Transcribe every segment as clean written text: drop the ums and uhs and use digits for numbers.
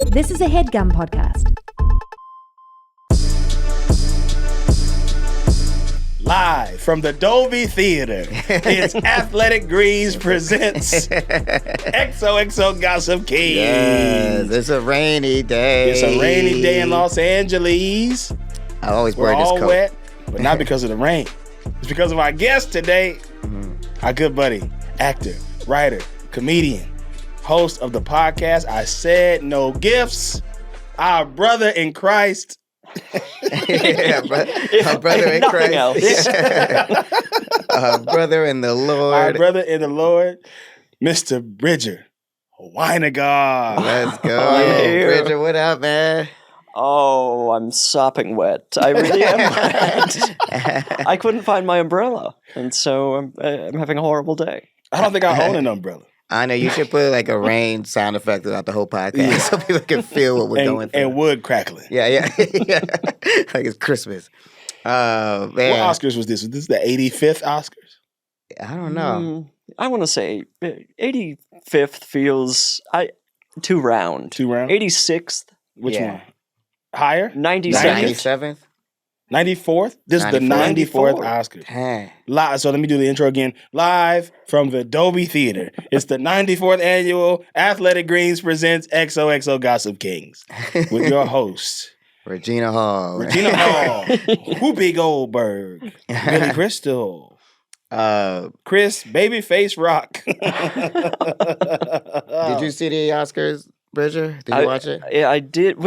This is a Headgum podcast. Live from the Dolby Theater, it's Athletic Greens presents XOXO Gossip Kings. Yes, it's a rainy day. It's a rainy day in Los Angeles. I always We're wear this all coat. wet, but not because of the rain. It's because of our guest today, our good buddy, actor, writer, comedian, host of the podcast I Said No Gifts, our brother in Christ. Yeah, our brother in Christ. Our brother in the Lord. Our brother in the Lord, Mr. Bridger Winegar. Let's go. Yeah. Bridger, what up, man? Oh, I'm sopping wet. I really am wet. I couldn't find my umbrella, and so I'm having a horrible day. I don't think I own an umbrella. I know you should put like a rain sound effect throughout the whole podcast so people can feel what we're going through. And wood crackling. Yeah. Yeah. Like it's Christmas. Man. What Oscars was this? Was this the 85th Oscars? I don't know. I want to say 85th feels too round. Too round? 86th, Which Yeah. one? Higher? 97th. 97th? 94th? This is the 94th 94th. Oscars. Dang. So let me do the intro again. Live from the Dolby Theater. It's the 94th annual Athletic Greens presents XOXO Gossip Kings with your hosts, Regina Hall. Regina Hall, Whoopi Goldberg, Billy Crystal, Chris Babyface Rock. Did you see the Oscars, Bridger? Did you watch it? Yeah, I did.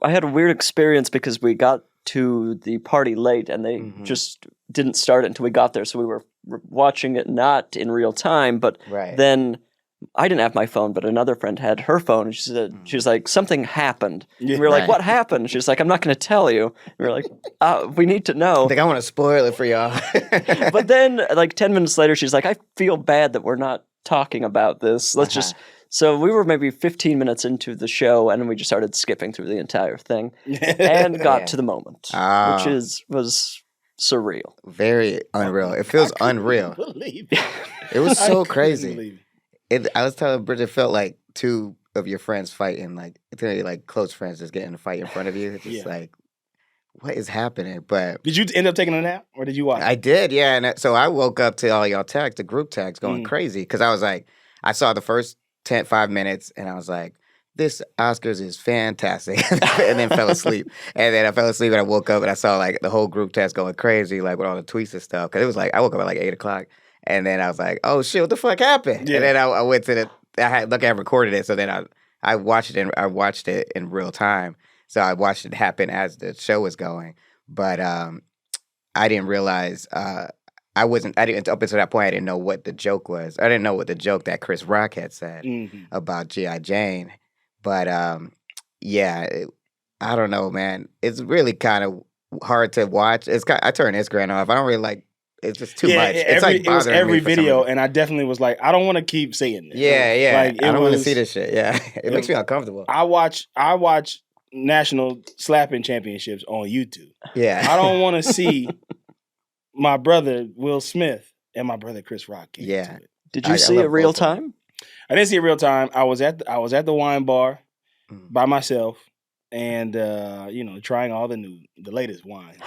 I had a weird experience because we got to the party late, and they just didn't start it until we got there. So we were watching it not in real time, but Right. then I didn't have my phone, but another friend had her phone, and she was like, something happened. Yeah. And we were like, Right. what happened? She was like, I'm not going to tell you. And we were like, we need to know. I think I want to spoil it for y'all. But then, like 10 minutes later, she's like, I feel bad that we're not talking about this. Let's just. So we were maybe 15 minutes into the show, and then we just started skipping through the entire thing, and got to the moment, Ah. which was surreal. Very unreal. It feels unreal. Believe it. It was I so couldn't crazy. believe I was telling Bridget, it felt like two of your friends fighting, like really like close friends just getting in a fight in front of you. It's just Yeah. like, what is happening? But Did you end up taking a nap, or did you watch? I did, yeah. And so I woke up to all y'all texts, the group texts, going Mm. crazy because I was like, I saw the first 5 minutes, and I was like, this Oscars is fantastic, and then fell asleep. And then I fell asleep, and I woke up, and I saw like the whole group text going crazy, like with all the tweets and stuff. Because it was like I woke up at like 8 o'clock, and then I was like, oh shit, what the fuck happened? Yeah. And then I went to I recorded it, so then I watched it in real time. So I watched it happen as the show was going, but I didn't realize. I didn't up until that point. I didn't know what the joke was. I didn't know what the joke that Chris Rock had said about G.I. Jane. But I don't know, man. It's really kind of hard to watch. I turn Instagram off. I don't really like. It's just too much. It's like it was bothering every me for some video, reason. and I definitely was like, I don't want to keep seeing this. Yeah. Like, I don't want to see this shit. Yeah, it makes me uncomfortable. I watch national slapping championships on YouTube. Yeah, I don't want to see my brother Will Smith and my brother Chris Rock get Yeah. into it. Did you I see love it real both of them. time? I didn't see it real time. I was at the wine bar by myself, and trying all the latest wines.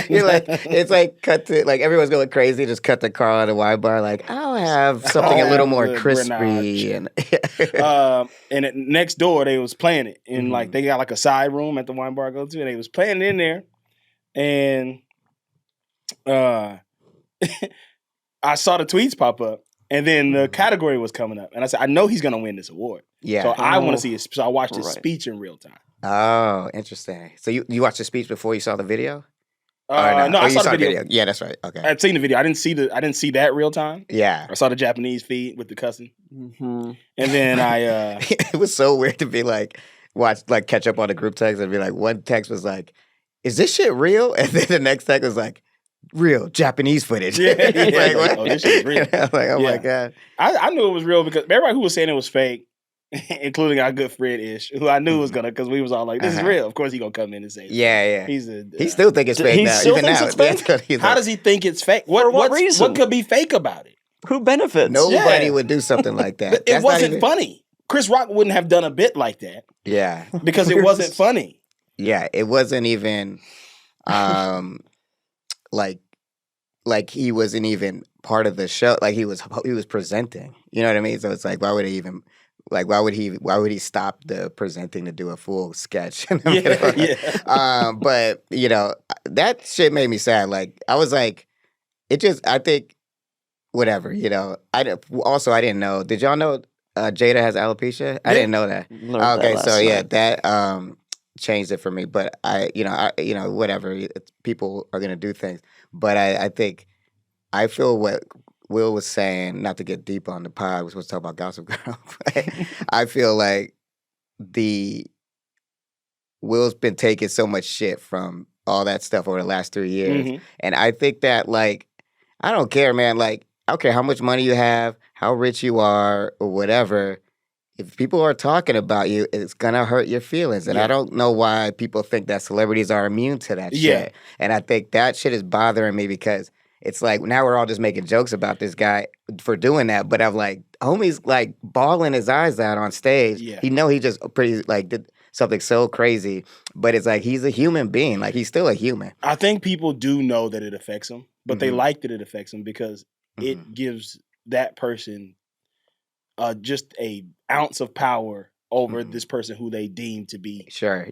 You're like, it's like cut to like everyone's going crazy. Just cut the car at a wine bar. Like I'll have something a little more the crispy Grenache. and And next door they was playing it, and Mm-hmm. like they got like a side room at the wine bar I go to, and they was playing it in there, and I saw the tweets pop up, and then the category was coming up, and I said, I know he's gonna win this award, yeah. so I want Oh. to see his. So I watched his Right. speech in real time. Oh, interesting. So you watched the speech before you saw the video? No, Or I Oh, you saw the video. Yeah, that's right. Okay. I'd seen the video. I didn't see that real time. Yeah. I saw the Japanese feed with the cussing, Mm-hmm. and then I It was so weird to be like catch up on the group text and be like, one text was like, "Is this shit real?" And then the next text was like, "Real Japanese footage." Yeah, It's yeah. like, what? Oh, this shit's real. I was like, oh my Yeah. god. I knew it was real because everybody who was saying it was fake, including our good friend Ish, who I knew was gonna, because we was all like, "This is real." Of course, he gonna come in and say, Yeah. He Still think it's fake He now. still Even thinks now. it's fake? Yeah, he's How like, does he think it's fake? For what reason? What could be fake about it? Who benefits? nobody Yeah. would do something like that. It That's not wasn't even- funny. Chris Rock wouldn't have done a bit like that. Yeah. Because it wasn't funny. Yeah, it wasn't even like he wasn't even part of the show. Like he was presenting. You know what I mean? So it's like, why would he stop the presenting to do a full sketch? Yeah. But that shit made me sad. Like I was like, I think whatever. I didn't know. Did y'all know Jada has alopecia? I didn't know that. Okay, so yeah, that changed it for me. But whatever. People are gonna do things. But I think I feel what Will was saying, not to get deep on the pod, we're supposed to talk about Gossip Girl. But I feel like Will's been taking so much shit from all that stuff over the last 3 years. Mm-hmm. And I think that, like, I don't care, man. Like, I don't care how much money you have, how rich you are, or whatever. If people are talking about you, it's gonna hurt your feelings. And I don't know why people think that celebrities are immune to that shit. And I think that shit is bothering me because it's like now we're all just making jokes about this guy for doing that. But I'm like, homie's like bawling his eyes out on stage. Yeah. He just pretty like did something so crazy. But it's like he's a human being. Like he's still a human. I think people do know that it affects them, but they like that it affects them because it gives that person just a ounce of power over this person who they deem to be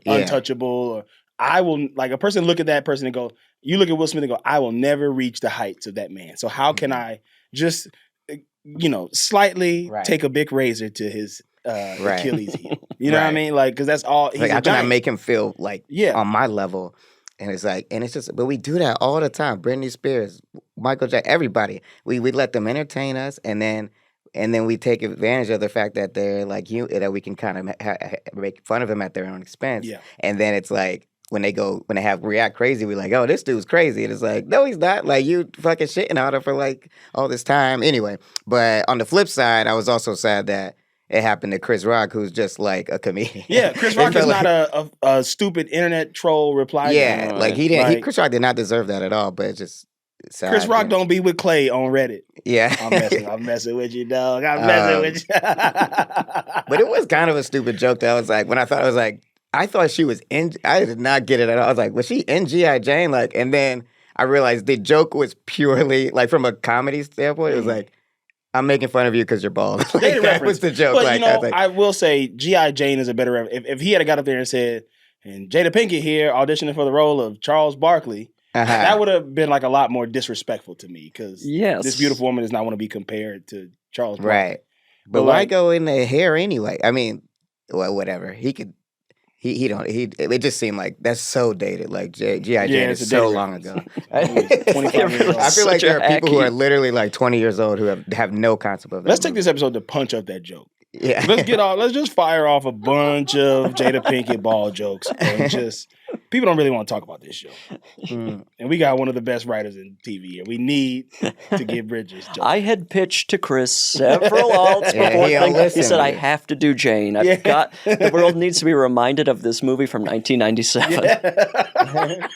untouchable. Or I will, like, a person look at that person and go, you look at Will Smith and go, I will never reach the heights of that man. So how can I just, slightly take a big razor to his Achilles heel? You know what I mean? Like, because that's all. He's like, how can I make him feel like on my level? And it's like, and it's just, but we do that all the time. Britney Spears, Michael Jackson, everybody. We let them entertain us, and then we take advantage of the fact that they're like that we can kind of make fun of them at their own expense. Yeah. And then it's like when they react crazy, we're like, oh, this dude's crazy. And it's like, no, he's not. Like you fucking shitting on him for like all this time. Anyway, but on the flip side, I was also sad that it happened to Chris Rock, who's just like a comedian. Yeah, Chris Rock is not a stupid internet troll reply. Yeah, like he didn't. Chris Rock did not deserve that at all. But it's just. Sad, Chris Rock don't be with Clay on Reddit. Yeah. I'm messing with you, dog. I'm messing with you. But it was kind of a stupid joke that I was like, when I thought she was in, I did not get it at all. I was like, was she in G.I. Jane? Like, and then I realized the joke was purely, like, from a comedy standpoint, it was like, I'm making fun of you because you're bald. Like, that was the joke. But, like, I will say G.I. Jane is a better, if he had got up there and said, and Jada Pinkett here auditioning for the role of Charles Barkley, that would have been like a lot more disrespectful to me because this beautiful woman does not want to be compared to Charles Barkley. Right. But why go in the hair anyway? I mean, well, whatever. He could, it just seemed like that's so dated. Like G.I. Jane is so long ago. 25 years old. I feel like there are people who are literally like 20 years old who have no concept of that. Let's take this episode to punch up that joke. Yeah. Let's just fire off a bunch of Jada Pinkett ball jokes. And just people don't really want to talk about this show. And we got one of the best writers in TV here. We need to get Bridger's jokes. I had pitched to Chris several alts before he said, I have to do Jane. The world needs to be reminded of this movie from 1997. Yeah.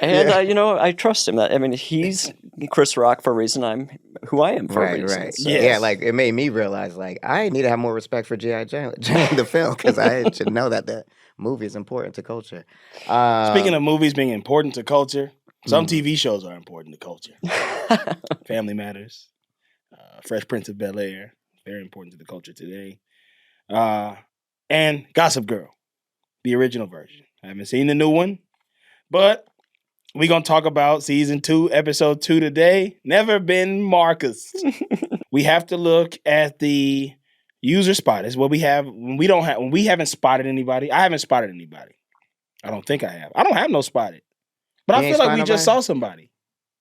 And I trust him. I mean, he's Chris Rock for a reason. I'm who I am for a reason. Right. So. Yeah, like it made me realize, like I need to have more respect for G.I. Jane, the film, because I should know that movie is important to culture. Speaking of movies being important to culture, some TV shows are important to culture. Family Matters, Fresh Prince of Bel-Air, very important to the culture today, and Gossip Girl, the original version. I haven't seen the new one, but we're going to talk about season 2, episode 2 today. Never Been Marcus. We have to look at the user spot. It's what we have when we haven't spotted anybody. I haven't spotted anybody. I don't think I have. I don't have no spotted. But I feel like we just saw somebody.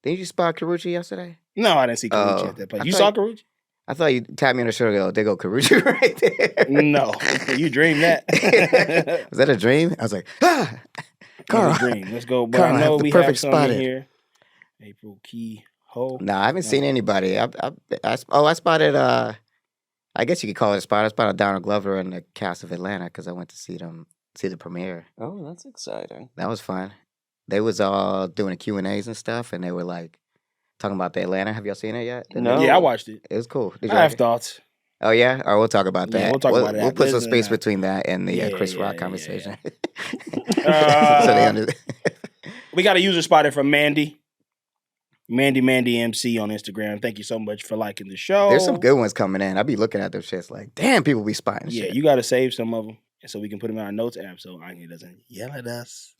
Didn't you spot Karuchi yesterday? No, I didn't see Karuchi at that place. You saw Karuchi? I thought you tapped me on the shoulder and go, there go Karuchi right there. No, you dreamed that. Was that a dream? I was like, Carl. Dream. Let's go. But Carl, I know we have something here. April Key Ho. No, I haven't seen anybody. I spotted, I guess you could call it a spot. I spotted Donald Glover and the cast of Atlanta because I went to see the premiere. Oh, that's exciting. That was fun. They was all doing Q&As and stuff, and they were like talking about the Atlanta. Have y'all seen it yet? No. Yeah, I watched it. It was cool. I have thoughts. Oh yeah, or we'll talk about that. Yeah, we'll talk about it We'll after put some this, space between that and the Chris Rock yeah. conversation. Uh, We got a user spotted from Mandy. Mandy MC on Instagram. Thank you so much for liking the show. There's some good ones coming in. I be looking at them shits like, damn, people be spotting Yeah, shit. you got to save some of them so we can put them in our notes app so Anya doesn't yell at us.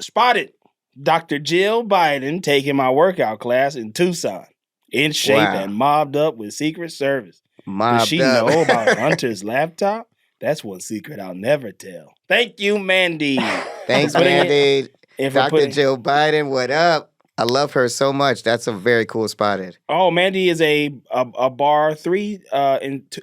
Spotted Dr. Jill Biden taking my workout class in Tucson, in shape and mobbed up with Secret Service. Does she know about Hunter's laptop? That's one secret I'll never tell. Thank you, Mandy. Thanks, Mandy. Dr. Jill Biden, what up? I love her so much. That's a very cool spotted. Oh, Mandy is a bar 3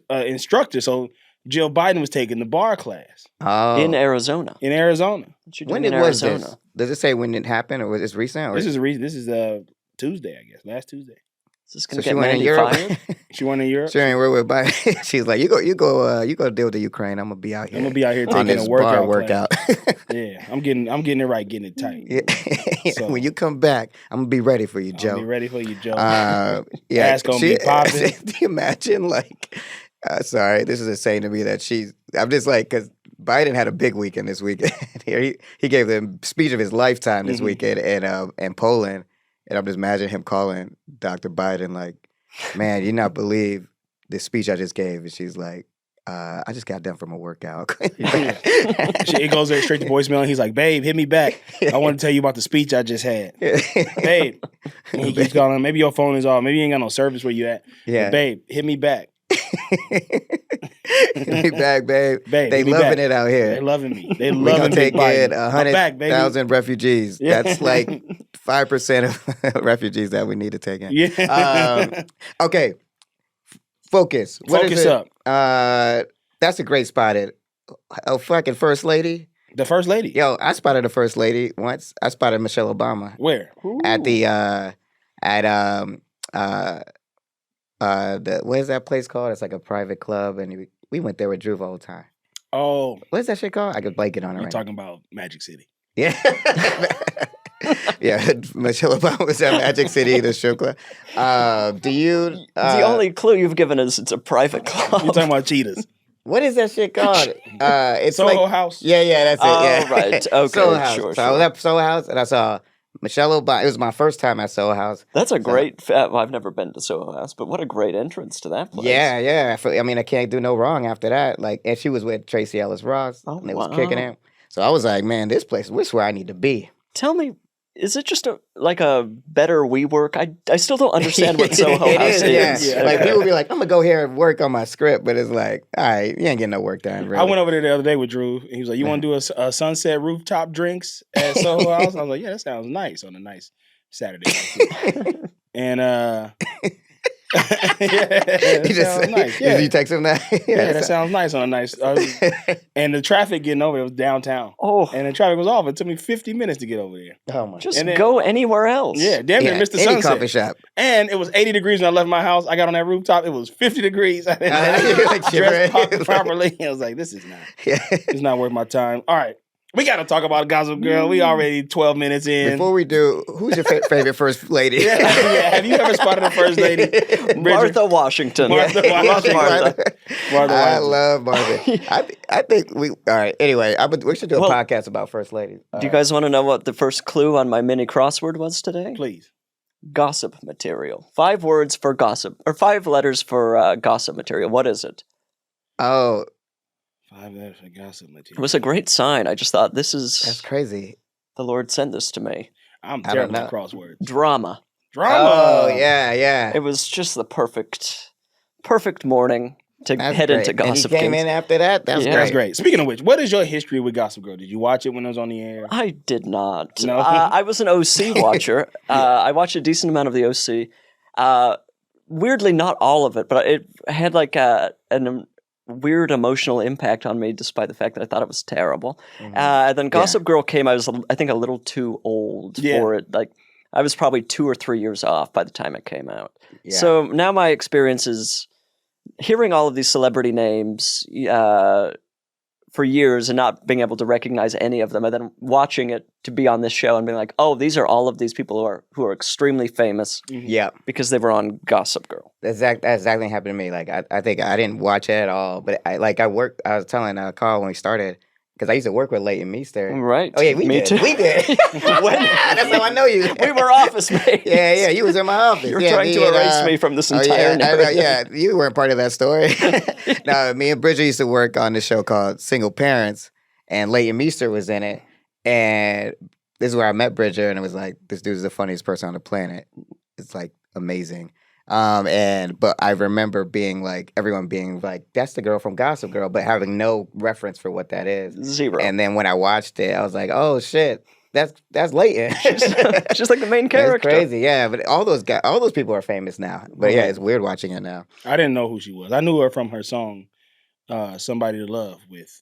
instructor. So Jill Biden was taking the bar class. Oh. In Arizona. In Arizona. When it was this? Does it say when it happened, or was it recent? Or? This is Tuesday, I guess. Last Tuesday. Is this gonna get Mandy fired? She went in Europe. She ain't with Biden. She's like, you go deal with the Ukraine. I'm gonna be out here. I'm gonna be out here taking a workout. Yeah, I'm getting it right, getting it tight. Yeah. So, when you come back, I'm gonna be ready for you, Joe. I'll be ready for you, Joe. Yeah, ass gonna be popping. Do you imagine? Like, sorry, this is insane to me that I'm just like, because Biden had a big weekend this weekend. He gave the speech of his lifetime this weekend in Poland. And I'm just imagining him calling Dr. Biden like, man, you not believe the speech I just gave. And she's like, I just got done from a workout. It goes there straight to voicemail. And he's like, babe, hit me back. I want to tell you about the speech I just had. Babe. And he keeps calling. Maybe your phone is off. Maybe you ain't got no service where you at. Yeah. But, babe, hit me back. Hit me back, babe. They loving it out here. They loving me. They loving take in 100,000 refugees. Yeah. That's like 5% of refugees that we need to take in. Yeah. Okay. Focus. What Focus is it? up. That's a great spotted. Oh, fucking first lady. The first lady. Yo, I spotted the first lady once. I spotted Michelle Obama. Where? At what is that place called? It's like a private club, and we went there with Drew all the time. Oh, what is that shit called? I could blank it on it. You're talking about Magic City. Yeah. Yeah, Michelle Obama was at Magic City, the strip club. The only clue you've given us, it's a private club. You're talking about cheetahs. What is that shit called? It's Soho like, House. Yeah, that's it. Yeah. Oh, right. Okay, Soho House. Sure. So I was at Soho House, and I saw Michelle Obama. It was my first time at Soho House. That's a great. Well, I've never been to Soho House, but what a great entrance to that place. Yeah. I mean, I can't do no wrong after that. Like, and she was with Tracy Ellis Ross, and it was kicking in. So I was like, man, this is where I need to be. Tell me, is it just a better WeWork? I still don't understand what Soho House is. Yeah. Like, people be like, I'm going to go here and work on my script, but it's like, all right, you ain't getting no work done, really. I went over there the other day with Drew. He was like, you want to do a sunset rooftop drinks at Soho House? I was like, yeah, that sounds nice on a nice Saturday. And he just nice. Yeah. Did you text him that? Yeah, that sounds nice on a nice. And the traffic getting over, it was downtown. Oh, and the traffic was off. It took me 50 minutes to get over there. Oh my! Just go anywhere else. Yeah, damn near missed the sunset. Coffee shop. And it was 80 degrees when I left my house. I got on that rooftop. It was 50 degrees. I didn't dress properly. I was like, this is not. It's not worth my time. All right. We got to talk about Gossip Girl. We already 12 minutes in. Before we do, who's your favorite first lady? Have you ever spotted a first lady? Martha Washington. Martha. I love Martha. I think all right. Anyway, we should do a podcast about first ladies. Do you guys want to know what the first clue on my mini crossword was today? Please. Gossip material. 5 words for gossip, or 5 letters for gossip material. What is it? Oh. 5 letters for gossip material. It was a great sign. I just thought, that's crazy. The Lord sent this to me. I'm terrible at crosswords. Drama. Oh, yeah. It was just the perfect morning to head into Gossip And he came in after that? That's great. Speaking of which, what is your history with Gossip Girl? Did you watch it when it was on the air? I did not. No? I was an OC watcher. I watched a decent amount of the OC. Weirdly, not all of it, but it had like a weird emotional impact on me, despite the fact that I thought it was terrible. Mm-hmm. Then Gossip Girl came. I was, I think, a little too old for it. Like, I was probably 2 or 3 years off by the time it came out. Yeah. So now my experience is hearing all of these celebrity names, for years and not being able to recognize any of them, and then watching it to be on this show and being like, oh, these are all of these people who are extremely famous Yeah. because they were on Gossip Girl. That exactly happened to me. Like I think I didn't watch it at all, but I was telling Carl when we started, because I used to work with Leighton Meester. Right. Oh yeah, we Me did. too. We did. That's how I know you. We were office mates. Yeah, you was in my office. You were trying to erase me from this entire narrative. Yeah, you weren't part of that story. No, me and Bridger used to work on this show called Single Parents, and Leighton Meester was in it. And this is where I met Bridger, and it was like, this dude is the funniest person on the planet. It's like amazing. But I remember being like, everyone being like, that's the girl from Gossip Girl, but having no reference for what that is. Zero. And then when I watched it, I was like, oh shit, that's Leighton. She's like the main character. That's crazy, yeah. But all those people are famous now. But yeah, it's weird watching it now. I didn't know who she was. I knew her from her song "Somebody to Love" with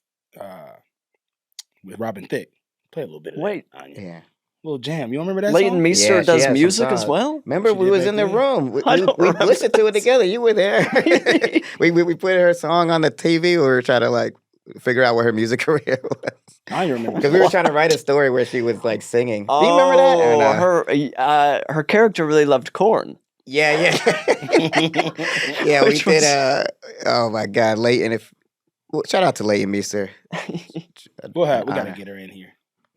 Robin Thicke. Play a little bit of Wait. that, Anya. Yeah. Little jam. You remember that Leighton song? Meester Yeah, she does has some music as songs. well? Remember, She we did was back in the then. room. I don't We remember listened to it this. together. You were there. we put her song on the TV. We were trying to like figure out what her music career was. I don't remember. Because we were trying to write a story where she was like singing. Do you remember that? Or no? Her character really loved corn. Yeah. Yeah, we Which did. was- Oh my God, Leighton. Shout out to Leighton Meester. We gotta get her in here.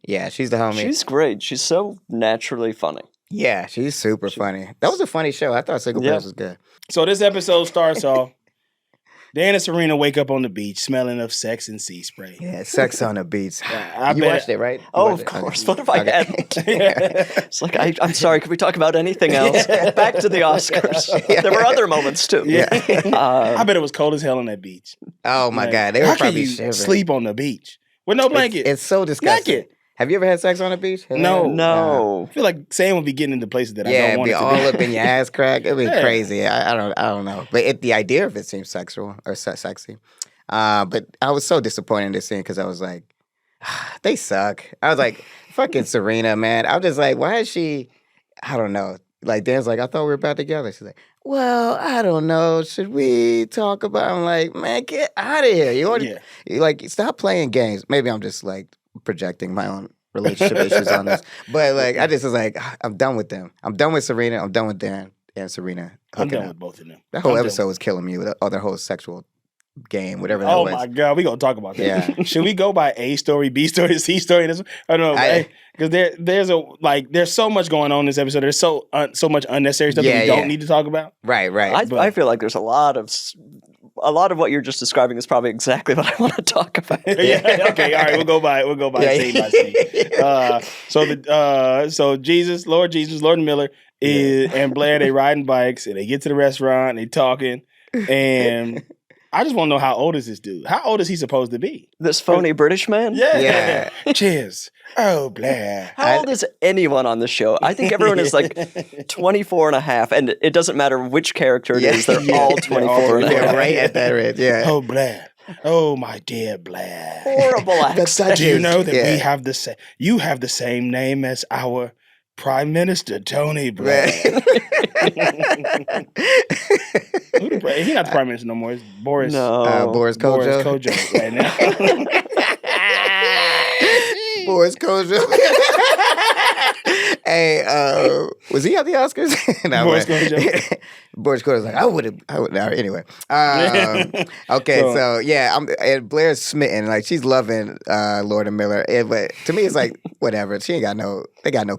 Yeah, she's the homie. She's great. She's so naturally funny. Yeah, she's super funny. That was a funny show. I thought Single Parents was good. So this episode starts off. Dan and Serena wake up on the beach smelling of sex and sea spray. Yeah, Sex on the Beach. I You bet- watched it, right? You Oh, watched of it? course. Okay. What if I Okay. hadn't? It's like, I'm sorry, could we talk about anything else? Back to the Oscars. Yeah. There were other moments, too. Yeah. I bet it was cold as hell on that beach. Oh my Like, God, they were how can probably you shivering. sleep on the beach with no blanket? It's so disgusting. Naked. Have you ever had sex on the beach? No. No. I feel like Sam would be getting into places that I Yeah, don't it'd want be it to all be. up in your ass crack. It'd be Yeah. crazy. I don't know. But the idea of it seems sexual or sexy. But I was so disappointed in this scene because I was like, they suck. I was like, fucking Serena, man. I was just like, why is she? I don't know. Like Dan's like, I thought we were back together. She's like, well, I don't know. Should we talk about? I'm like, man, get out of here. You already like stop playing games. Maybe I'm just like projecting my own relationship issues on this. But like, I just was like, I'm done with them. I'm done with Serena. I'm done with Dan and Serena. I'm hooking done up. with both of them. That whole I'm done episode with- was killing me with all their whole sexual game, whatever that Oh was. my God, we gonna talk about that. Yeah. Should we go by A story, B story, C story? I don't know, because there's so much going on in this episode. There's so much unnecessary stuff that we don't need to talk about. Right. I feel like there's a lot of what you're just describing is probably exactly what I want to talk about. Yeah. Okay. All right. We'll go by scene by scene. So Jesus, Lord Miller and Blair, they riding bikes and they get to the restaurant and they talking and I just want to know, how old is this dude? How old is he supposed to be? This phony British man? Yeah. Cheers. Oh, Blair. How old is anyone on the show? I think everyone is like 24 and a half, and it doesn't matter which character it is. They're all 24 and a half. Yeah, right at that rate. Yeah. Oh, Blair. Oh, my dear Blair. Horrible accent. Do you know that we have the same? You have the same name as our Prime Minister Tony Blair. He's not the Prime Minister no more. It's Boris. No. Boris Kojo. Boris Kojo right now. Boris Kojo. Hey, was he at the Oscars? No, Boris man. Kojo. Boris Kojo's like, I would. No, anyway. Okay, so yeah, and Blair's smitten. Like she's loving Lord and Miller. But to me, it's like whatever. They got no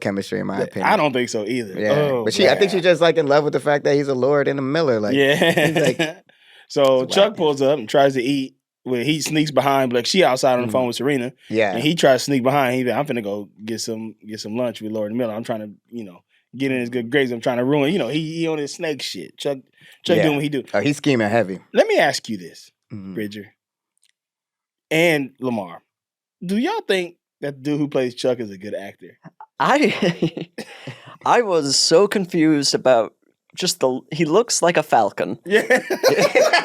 chemistry in my opinion. I don't think so either. Yeah, Oh, but I think she's just like in love with the fact that he's a Lord and a Miller. Like, he's like, so Chuck pulls up and tries to eat. Well, he sneaks behind, like she outside on the phone with Serena. yeah, And he tries to sneak behind. He's like, I'm finna go get some lunch with Lord and Miller. I'm trying to, get in his good grades. I'm trying to ruin, he on his snake shit. Chuck doing what he do. Oh, he's scheming heavy. Let me ask you this, Mhm. Bridger and Lamar. Do y'all think that the dude who plays Chuck is a good actor? I was so confused about just he looks like a falcon. Yeah.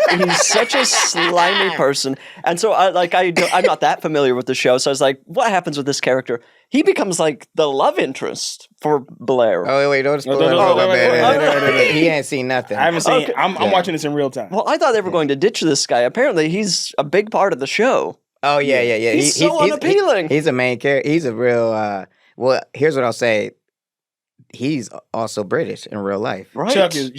He's such a slimy person. And so I'm not that familiar with the show. So I was like, what happens with this character? He becomes like the love interest for Blair. Oh wait, don't spoil no, it. He ain't seen nothing. I haven't seen Okay. I'm watching this in real time. Well, I thought they were going to ditch this guy. Apparently, he's a big part of the show. Oh yeah. He's so unappealing. He's a main character. He's a real. Well, here's what I'll say. He's also British in real life. Right. Chuck is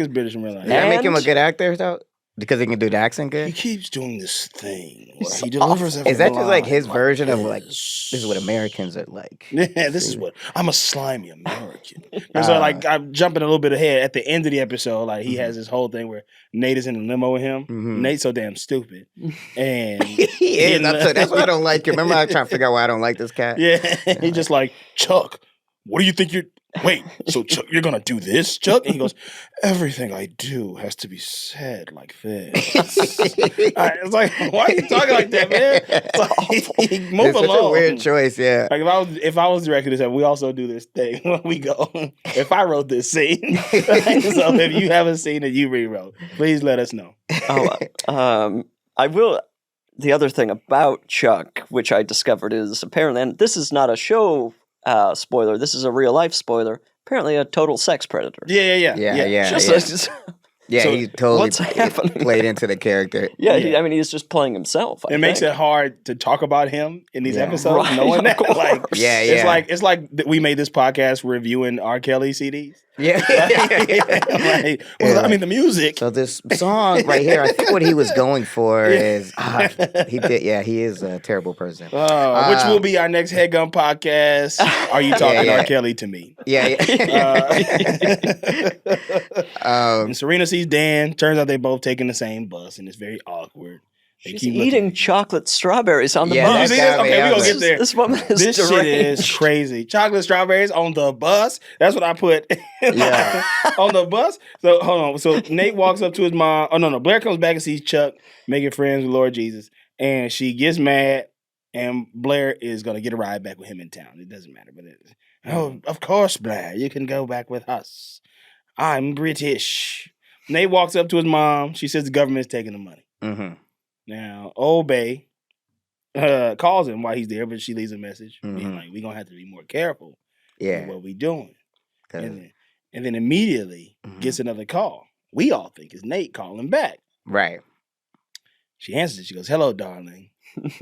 British in real life. Does that make him a And- good actor though? Because he can do the accent He good. keeps doing this thing where He's he delivers every Is that just like line his version of like this. this is what Americans are like? Yeah, this is what I'm a slimy American. And so like I'm jumping a little bit ahead at the end of the episode. Like he has this whole thing where Nate is in the limo with him. Nate's so damn stupid, and He is. That's why I don't like him. Remember, I was trying to figure out why I don't like this cat. yeah, he's just like Chuck. What do you think you're? Wait, so Chuck, you're gonna do this, Chuck? And he goes, everything I do has to be said like this. It's like, why are you talking like that, man? It's like, move It's along. such a weird choice. Yeah. Like if I was directing this, we also do this thing when we go. If I wrote this scene, so if you haven't seen it, you rewrote. Please let us know. I will. The other thing about Chuck, which I discovered, is apparently, and this is not a show spoiler. This is a real life spoiler. Apparently, a total sex predator. Yeah. Just Yeah, So he totally what's happening? played into the character. I mean, he's just playing himself. It makes it hard to talk about him in these episodes, Right, knowing that. of Like, course. Yeah. it's like we made this podcast reviewing R. Kelly CDs. Yeah. Like, well, I mean, the music. So this song right here, I think what he was going for is he did. Yeah, he is a terrible person. Which will be our next Headgum podcast. Are you talking R. Kelly to me? Yeah. And Serena sees Dan. Turns out they both taking the same bus, and it's very awkward. They She's keep eating looking. chocolate strawberries on the Yeah, bus. You see this? Okay, we're gonna Yeah, get there. This woman is This shit is deranged. crazy. Chocolate strawberries on the bus. That's what I put. Yeah. On the bus. So hold on. So Nate walks up to his mom. Oh no. Blair comes back and sees Chuck making friends with Lord Jesus, and she gets mad. And Blair is gonna get a ride back with him in town. It doesn't matter, but oh, of course, Blair, you can go back with us. I'm British. Nate walks up to his mom. She says the government's taking the money. Mm-hmm. Now, Old Bay calls him while he's there, but she leaves a message being Mhm. like, we're going to have to be more careful Yeah. with what we're doing. 'Cause- And then immediately Mhm. gets another call. We all think it's Nate calling back. Right. She answers it. She goes, hello, darling.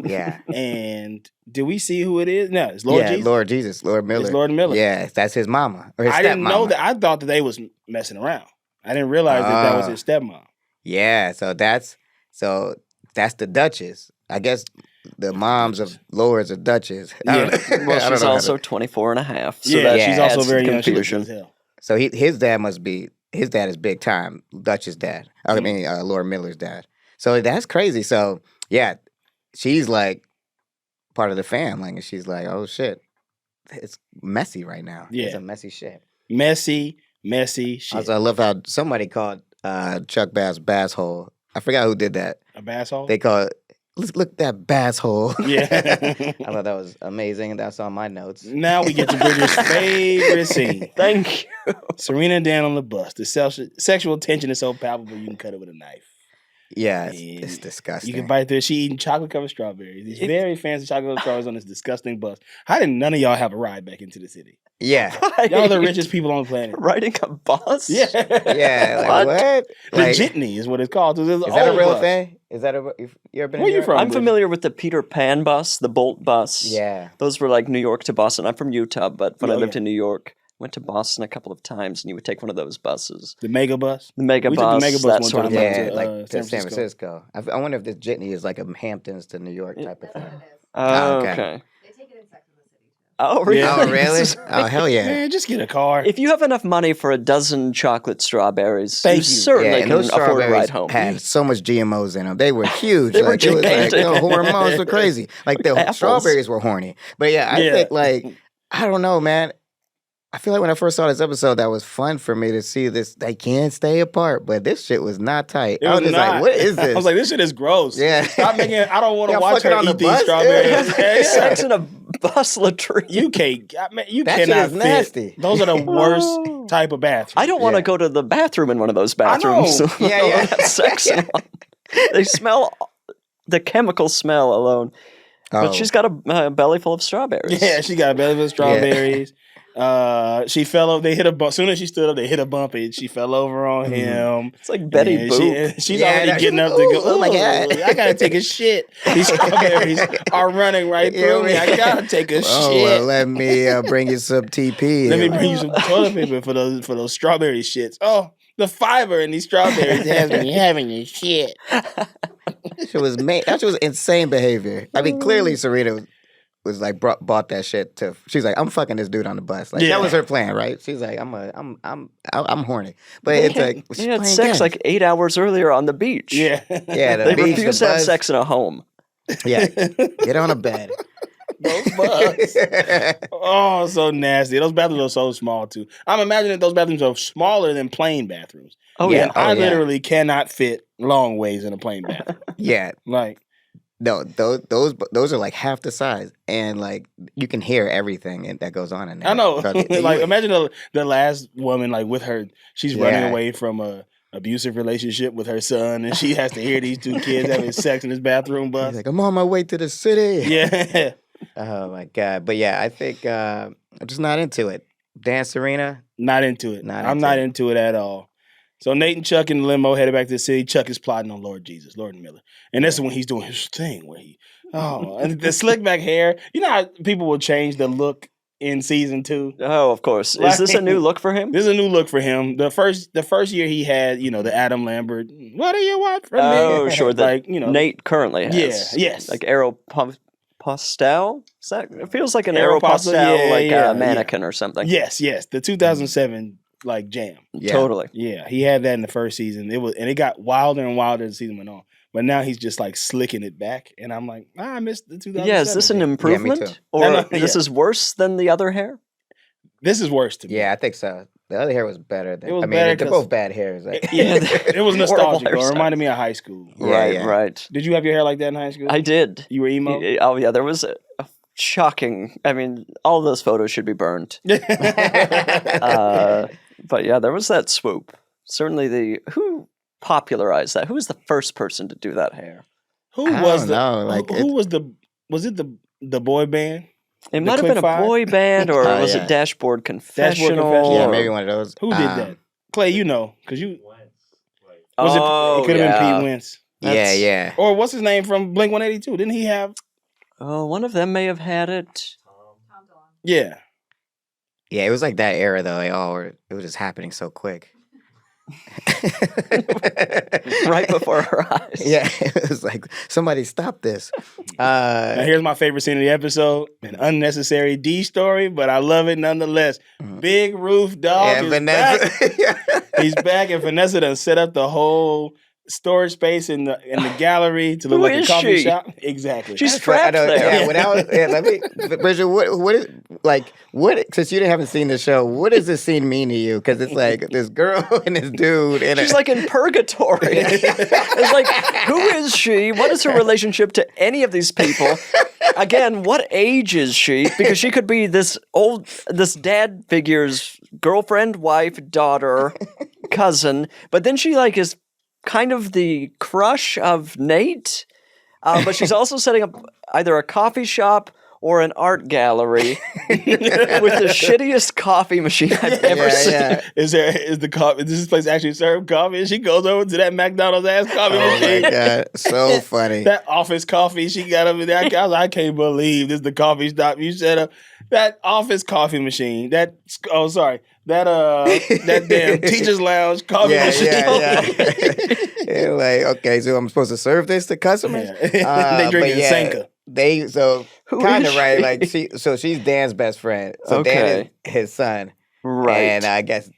Yeah. And do we see who it is? No, it's Lord Jesus. Lord Jesus, Lord Miller. It's Lord Miller. Yeah, that's his mama or his I didn't know stepmama. that. I thought that they was messing around. I didn't realize that was his stepmom. Yeah, so that's the Duchess. I guess the moms of lords are Duchess. I don't know. Well, I don't she's know how also to- 24 and a half. So Yeah, that she's adds also to very the young. She looks confusion. as hell. So his dad is big time, Duchess' dad. I mean, Lord Miller's dad. So that's crazy. So yeah, she's like part of the family, and she's like, oh shit, it's messy right now. Yeah. It's a messy shit. Messy shit. Also, I love how somebody called Chuck Bass Basshole. I forgot who did that. A basshole? They call it, look at that basshole. Yeah. I thought that was amazing, and that's on my notes. Now we get to Bridger's favorite scene. Thank you. Serena and Dan on the bus. The sexual tension is so palpable you can cut it with a knife. Yeah, And it's disgusting. You can bite through it. She eating chocolate-covered strawberries. These very fancy chocolate strawberries on this disgusting bus. How did none of y'all have a ride back into the city? Yeah, Y'all are the richest people on the planet. Riding a bus? Yeah. yeah. Like, what? The Like, jitney is what it's called. Is is that a real thing? Is that you ever been? Where in you Europe? from? I'm familiar with the Peter Pan bus, the Bolt bus. Yeah. Those were like New York to Boston. I'm from Utah, but when I Oh, lived yeah. in New York, went to Boston a couple of times, and you would take one of those buses. The mega bus? The mega We took the bus, mega bus that one sort time. of Yeah, thing. to, like San to San Francisco. Francisco. I wonder if this jitney is like a Hamptons to New York type of thing. Oh, okay. okay. They take it in Sex and the City too. Oh, really? Yeah. Oh, really? Oh, hell yeah. Man, just get a car. If you have enough money for a dozen chocolate strawberries, Thank you you. certainly Yeah, and can those afford a strawberries ride home. had so much GMOs in them. They were huge. They were like, it was like, gigantic. hormones were crazy. Like the Apples. strawberries were horny. But yeah, I think like, I don't know, man. I feel like when I first saw this episode, that was fun for me to see this. They can stay apart, but this shit was not tight. It I was was just not. like, what is this? I was like, this shit is gross. Yeah. Stop making I don't want to Y'all watch fucking her on the eat these bus? strawberries. Yeah. Yeah, yeah. Sex in a bus latrine. You can't. I mean, you That shit cannot is fit. nasty. Those are the worst type of bathrooms. I don't want to Yeah. go to the bathroom in one of those I know. bathrooms. Yeah, yeah. Have sex in one. They smell, the chemical smell alone. Oh. But she's got a belly full of strawberries. Yeah, she got a belly full of strawberries. She fell over. They hit a bump. As soon as she stood up, they hit a bump, and she fell over on him. It's like Betty And Boop. she's already getting up to go. Oh my God. I gotta take a shit. These strawberries are running right through me. I gotta take a Oh, shit. well, let me bring you some TP. Let me bring you some toilet paper for those strawberry shits. Oh, the fiber in these strawberries has me having your shit. That was insane behavior. I mean, clearly Serena was like bought that shit to. She's like, I'm fucking this dude on the bus. Like Yeah. that was her plan, right? She's like, I'm horny, but it's like They had sex like 8 hours earlier on the beach. Yeah. yeah, the They beach, refuse the to have bus. sex in a home. Yeah, get on a bed. Those bugs. Oh, so nasty. Those bathrooms are so small too. I'm imagining those bathrooms are smaller than plane bathrooms. Oh, Yeah. yeah. I Oh, yeah. literally cannot fit long ways in a plane bathroom. Yeah, Like, no, those are like half the size, and like you can hear everything that goes on in there. I know. So, Like, imagine the last woman, like with her, she's running Yeah. away from a abusive relationship with her son, and she has to hear these two kids having sex in this bathroom bus. he's like, I'm on my way to the city. Yeah. Oh my god. But yeah, I think I'm just not into it. Dan Serena. Not into it. Not I'm into not it. into it at all. So Nate and Chuck in the limo headed back to the city. Chuck is plotting on Lord Miller. And this is when he's doing his thing where and the slick back hair. You know how people will change the look in season 2? Oh, of course. Is this a new look for him? This is a new look for him. The first year he had, the Adam Lambert. What do you want from me? Oh, sure. That Like, Nate currently has. Yeah, yes. Like Aeropostale? It feels like an Aeropostale, Aeropostale, yeah, mannequin or something. Yes. The 2007 like jam. Yeah. Totally. Yeah, he had that in the first season. It got wilder and wilder as the season went on. But now he's just like slicking it back, and I'm like, I missed the 2007. Yeah, is this an thing. improvement? too. Or No, this yeah. is worse than the other hair? This is worse to me. Yeah, I think so. The other hair was better. It was I mean, better they're 'cause- both bad hairs. Like, Yeah, it was nostalgic. Horrible It reminded me of high school. Yeah, Right. Did you have your hair like that in high school? I did. You were emo? Oh, yeah, there was a shocking. I mean, all those photos should be burned. But yeah, there was that swoop. Certainly who popularized that? Who was the first person to do that hair? Who I was don't the know, like, who was it the boy band? It The might have Click been a Five? boy band, or Oh, was yeah. it Dashboard Confessional? Confessional. yeah, or- maybe one of those. Who did that? Clay, because you was Oh, it could have yeah. been Pete Wentz. Yeah, yeah. Or what's his name from Blink 182? Didn't he have Oh, one of them may have had it. Tom DeLonge. Yeah. Yeah, it was like that era though. It was just happening so quick. Right before our eyes. Yeah, it was like somebody stop this. Now here's my favorite scene of the episode: an unnecessary D story, but I love it nonetheless. Big Roof Dog and is Vanessa. back. He's back, and Vanessa done set up the whole storage space in the gallery to look Who like a is coffee she? shop. Exactly. She's I trapped know, there. Yeah, when I was, let me, Bridger, what is like what? Since you haven't seen the show, what does this scene mean to you? Because it's like this girl and this dude, and She's like in purgatory. It's like, who is she? What is her relationship to any of these people? Again, what age is she? Because she could be this dad figure's girlfriend, wife, daughter, cousin, but then she like is kind of the crush of Nate. But she's also setting up either a coffee shop or an art gallery with the shittiest coffee machine I've ever seen. yeah. Is the coffee? Does this place actually serve coffee? And she goes over to that McDonald's ass coffee Oh machine. my god, so funny. That office coffee she got up in there. I can't believe this is the coffee shop you set up. That office coffee machine. That damn teacher's lounge coffee machine. Yeah, like, okay, so I'm supposed to serve this to customers? Yeah. They drinking Sanka. Who Kind is of right. she? Like she's Dan's best friend. So Dan Okay. is his son. Right. And I guess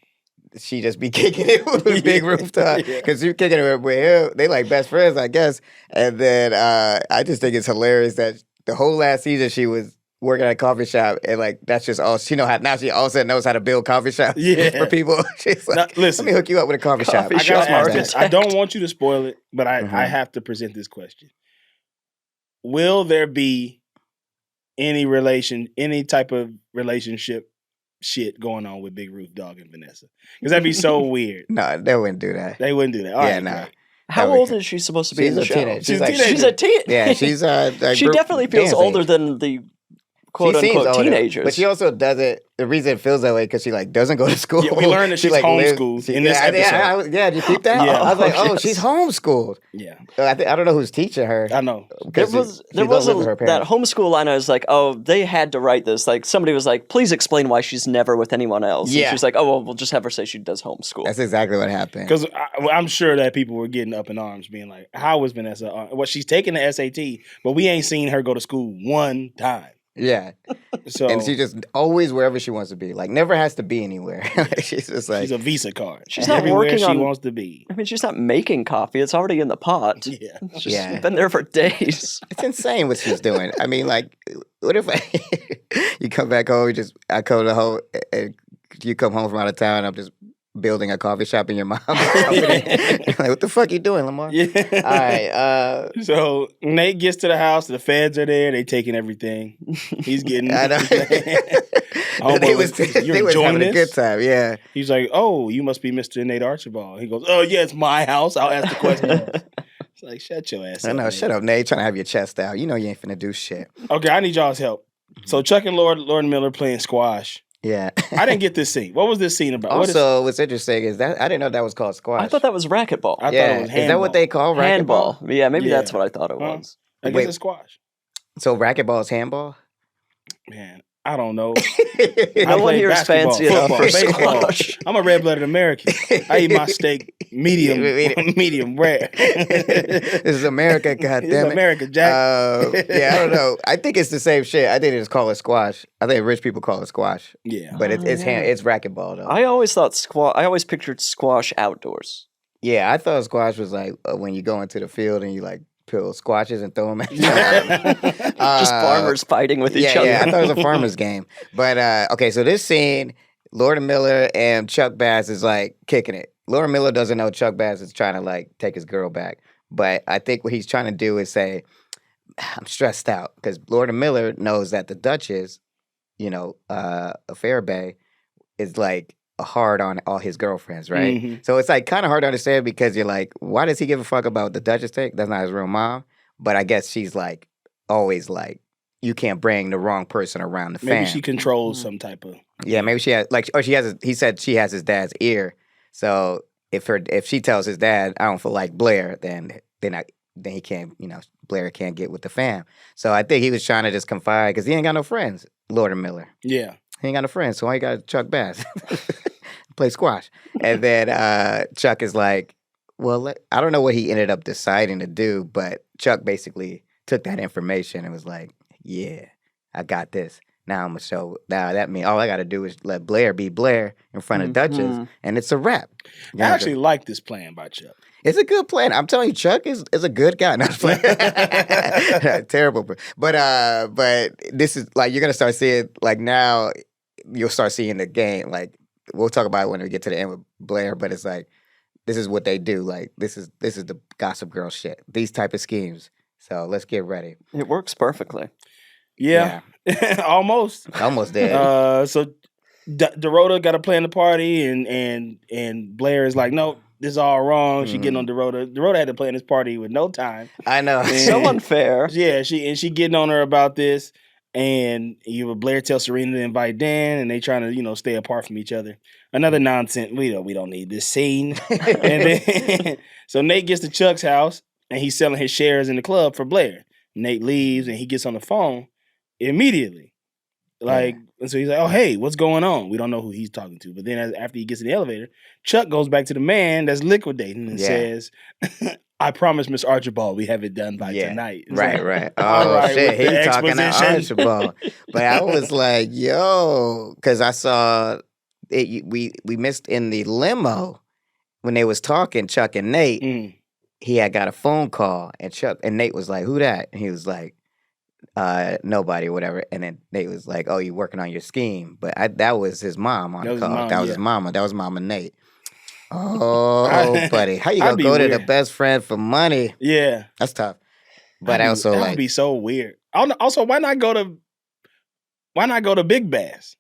she just be kicking it with Big Rooftop Yeah. because she's kicking it with him. They like best friends, I guess. And then I just think it's hilarious that the whole last season she was working at a coffee shop and like that's just all she know how. Now she all of a sudden knows how to build coffee shops for people. She's like, Now, listen. let me hook you up with a coffee shop. Coffee I shop gotta ask architect. this. I don't want you to spoil it, but I Mhm. have to present this question. Will there be any type of relationship shit going on with Big Roof Dog and Vanessa? Because that'd be so weird. No, they wouldn't do that. They wouldn't do that. All Yeah, right, no. great. How Oh, old yeah. is she supposed to be She's in the a show? teenager. She's a She's a teen. Yeah, she's like She definitely feels Dan's older age. than the quote unquote teenagers. But she also doesn't. The reason it feels that way because she like doesn't go to school. Yeah, we learned that she's homeschooled in this episode. Yeah, did you peep that? Yeah. I was like, yes. she's homeschooled. Yeah, I don't know who's teaching her. I know. There was that homeschool line. I was like, oh, they had to write this. Like somebody was like, please explain why she's never with anyone else. Yeah. And she's like, oh, well, we'll just have her say she does homeschool. That's exactly what happened. Because I'm sure that people were getting up in arms, being like, "How has Vanessa? Well, she's taking the SAT, but we ain't seen her go to school one time." Yeah. So And she just always wherever she wants to be. Like never has to be anywhere. She's just like she's a Visa card. She's not everywhere working she on- wants to be. I mean, she's not making coffee. It's already in the pot. Yeah. It's just Yeah. been there for days. it's insane what she's doing. I mean, like, what if you come back home, I come to home, and you come home from out of town, I'm just building a coffee shop in your mom's company. Like, what the fuck you doing, Lamar? Yeah. All right. So Nate gets to the house. The feds are there. They taking everything. He's getting. I know. Homeboy they was- was, "You're they was enjoying having a this?" good time. Yeah. He's like, "Oh, you must be Mr. Nate Archibald." He goes, "Oh yeah, it's my house. I'll ask the question." It's like, shut your ass I up. know. Nate. Shut up, Nate. Trying to have your chest out. You know you ain't finna do shit. Okay, I need y'all's help. So Chuck and Lord Miller playing squash. Yeah. I didn't get this scene. What was this scene about? Also, what's interesting is that I didn't know that was called squash. I thought that was racquetball. I thought yeah. it was Is that what they call racquetball? Handball. Yeah, maybe Yeah. that's what I thought it Huh? was. I guess Wait. it's squash. So racquetball is handball? Man, I don't know. No I one play here is basketball, fancy enough football, for baseball. squash. I'm a red-blooded American. I eat my steak medium rare. This is America, This goddammit. is America, Jack. Yeah, I don't know. I think it's the same shit. I think they just call it squash. I think rich people call it squash. Yeah. But it's racquetball though. I always thought squash. I always pictured squash outdoors. Yeah, I thought squash was like when you go into the field and you like peel squashes and throw them at each other. Just farmers fighting with each other. Yeah, I thought it was a farmer's game. But okay, so this scene, Lord Miller and Chuck Bass is like kicking it. Lord Miller doesn't know Chuck Bass is trying to like take his girl back. But I think what he's trying to do is say, I'm stressed out. Because Lord Miller knows that the Duchess, a Fairbank, is like hard on all his girlfriends, right? Mhm. So it's like kind of hard to understand because you're like, why does he give a fuck about the Duchess take? That's not his real mom. But I guess she's like always like, you can't bring the wrong person around the Maybe fam. she controls some type of. Yeah, maybe she has he said she has his dad's ear. So if she tells his dad, I don't feel like Blair, then he can't, Blair can't get with the fam. So I think he was trying to just confide because he ain't got no friends, Lord Miller. Yeah. He ain't got no friends, so I got Chuck Bass. Play squash. And then Chuck is like, well, I don't know what he ended up deciding to do, but Chuck basically took that information and was like, yeah, I got this. Now I'm going to show. Now that means all I got to do is let Blair be Blair in front of Duchess, and it's a wrap. I actually like this plan by Chuck. It's a good plan. I'm telling you, Chuck is a good guy. Not terrible, but this is like you're gonna start seeing like now you'll start seeing the game. Like we'll talk about it when we get to the end with Blair, but it's like this is what they do. Like this is the Gossip Girl shit. These type of schemes. So let's get ready. It works perfectly. Yeah. Almost. Almost there. So Dorota got to plan the party, and Blair is like, no, this is all wrong. She getting on Dorota. Dorota had to plan this party with no time. I know. So unfair. Yeah, she getting on her about this, and Blair tells Serena to invite Dan, and they trying to stay apart from each other. Another nonsense. We don't need this scene. And then so Nate gets to Chuck's house, and he's selling his shares in the club for Blair. Nate leaves, and he gets on the phone immediately. And so he's like, oh, hey, what's going on? We don't know who he's talking to. But then after he gets in the elevator, Chuck goes back to the man that's liquidating and says, I promise Miss Archibald we have it done by tonight. It's Right, like, right. all Oh, right, shit. with the He's talking to exposition. Archibald. But I was like, yo, because I saw it. We missed in the limo when they was talking, Chuck and Nate. Mm. He had got a phone call, and Nate was like, who that? And he was like, nobody or whatever. And then Nate was like, oh, you working on your scheme. But that was his mom on the call. That was his mama. That was Mama Nate. Oh, buddy. How you gonna go to the best friend for money? Yeah. That's tough. But that also would be so weird. Also, why not go to Big Bass?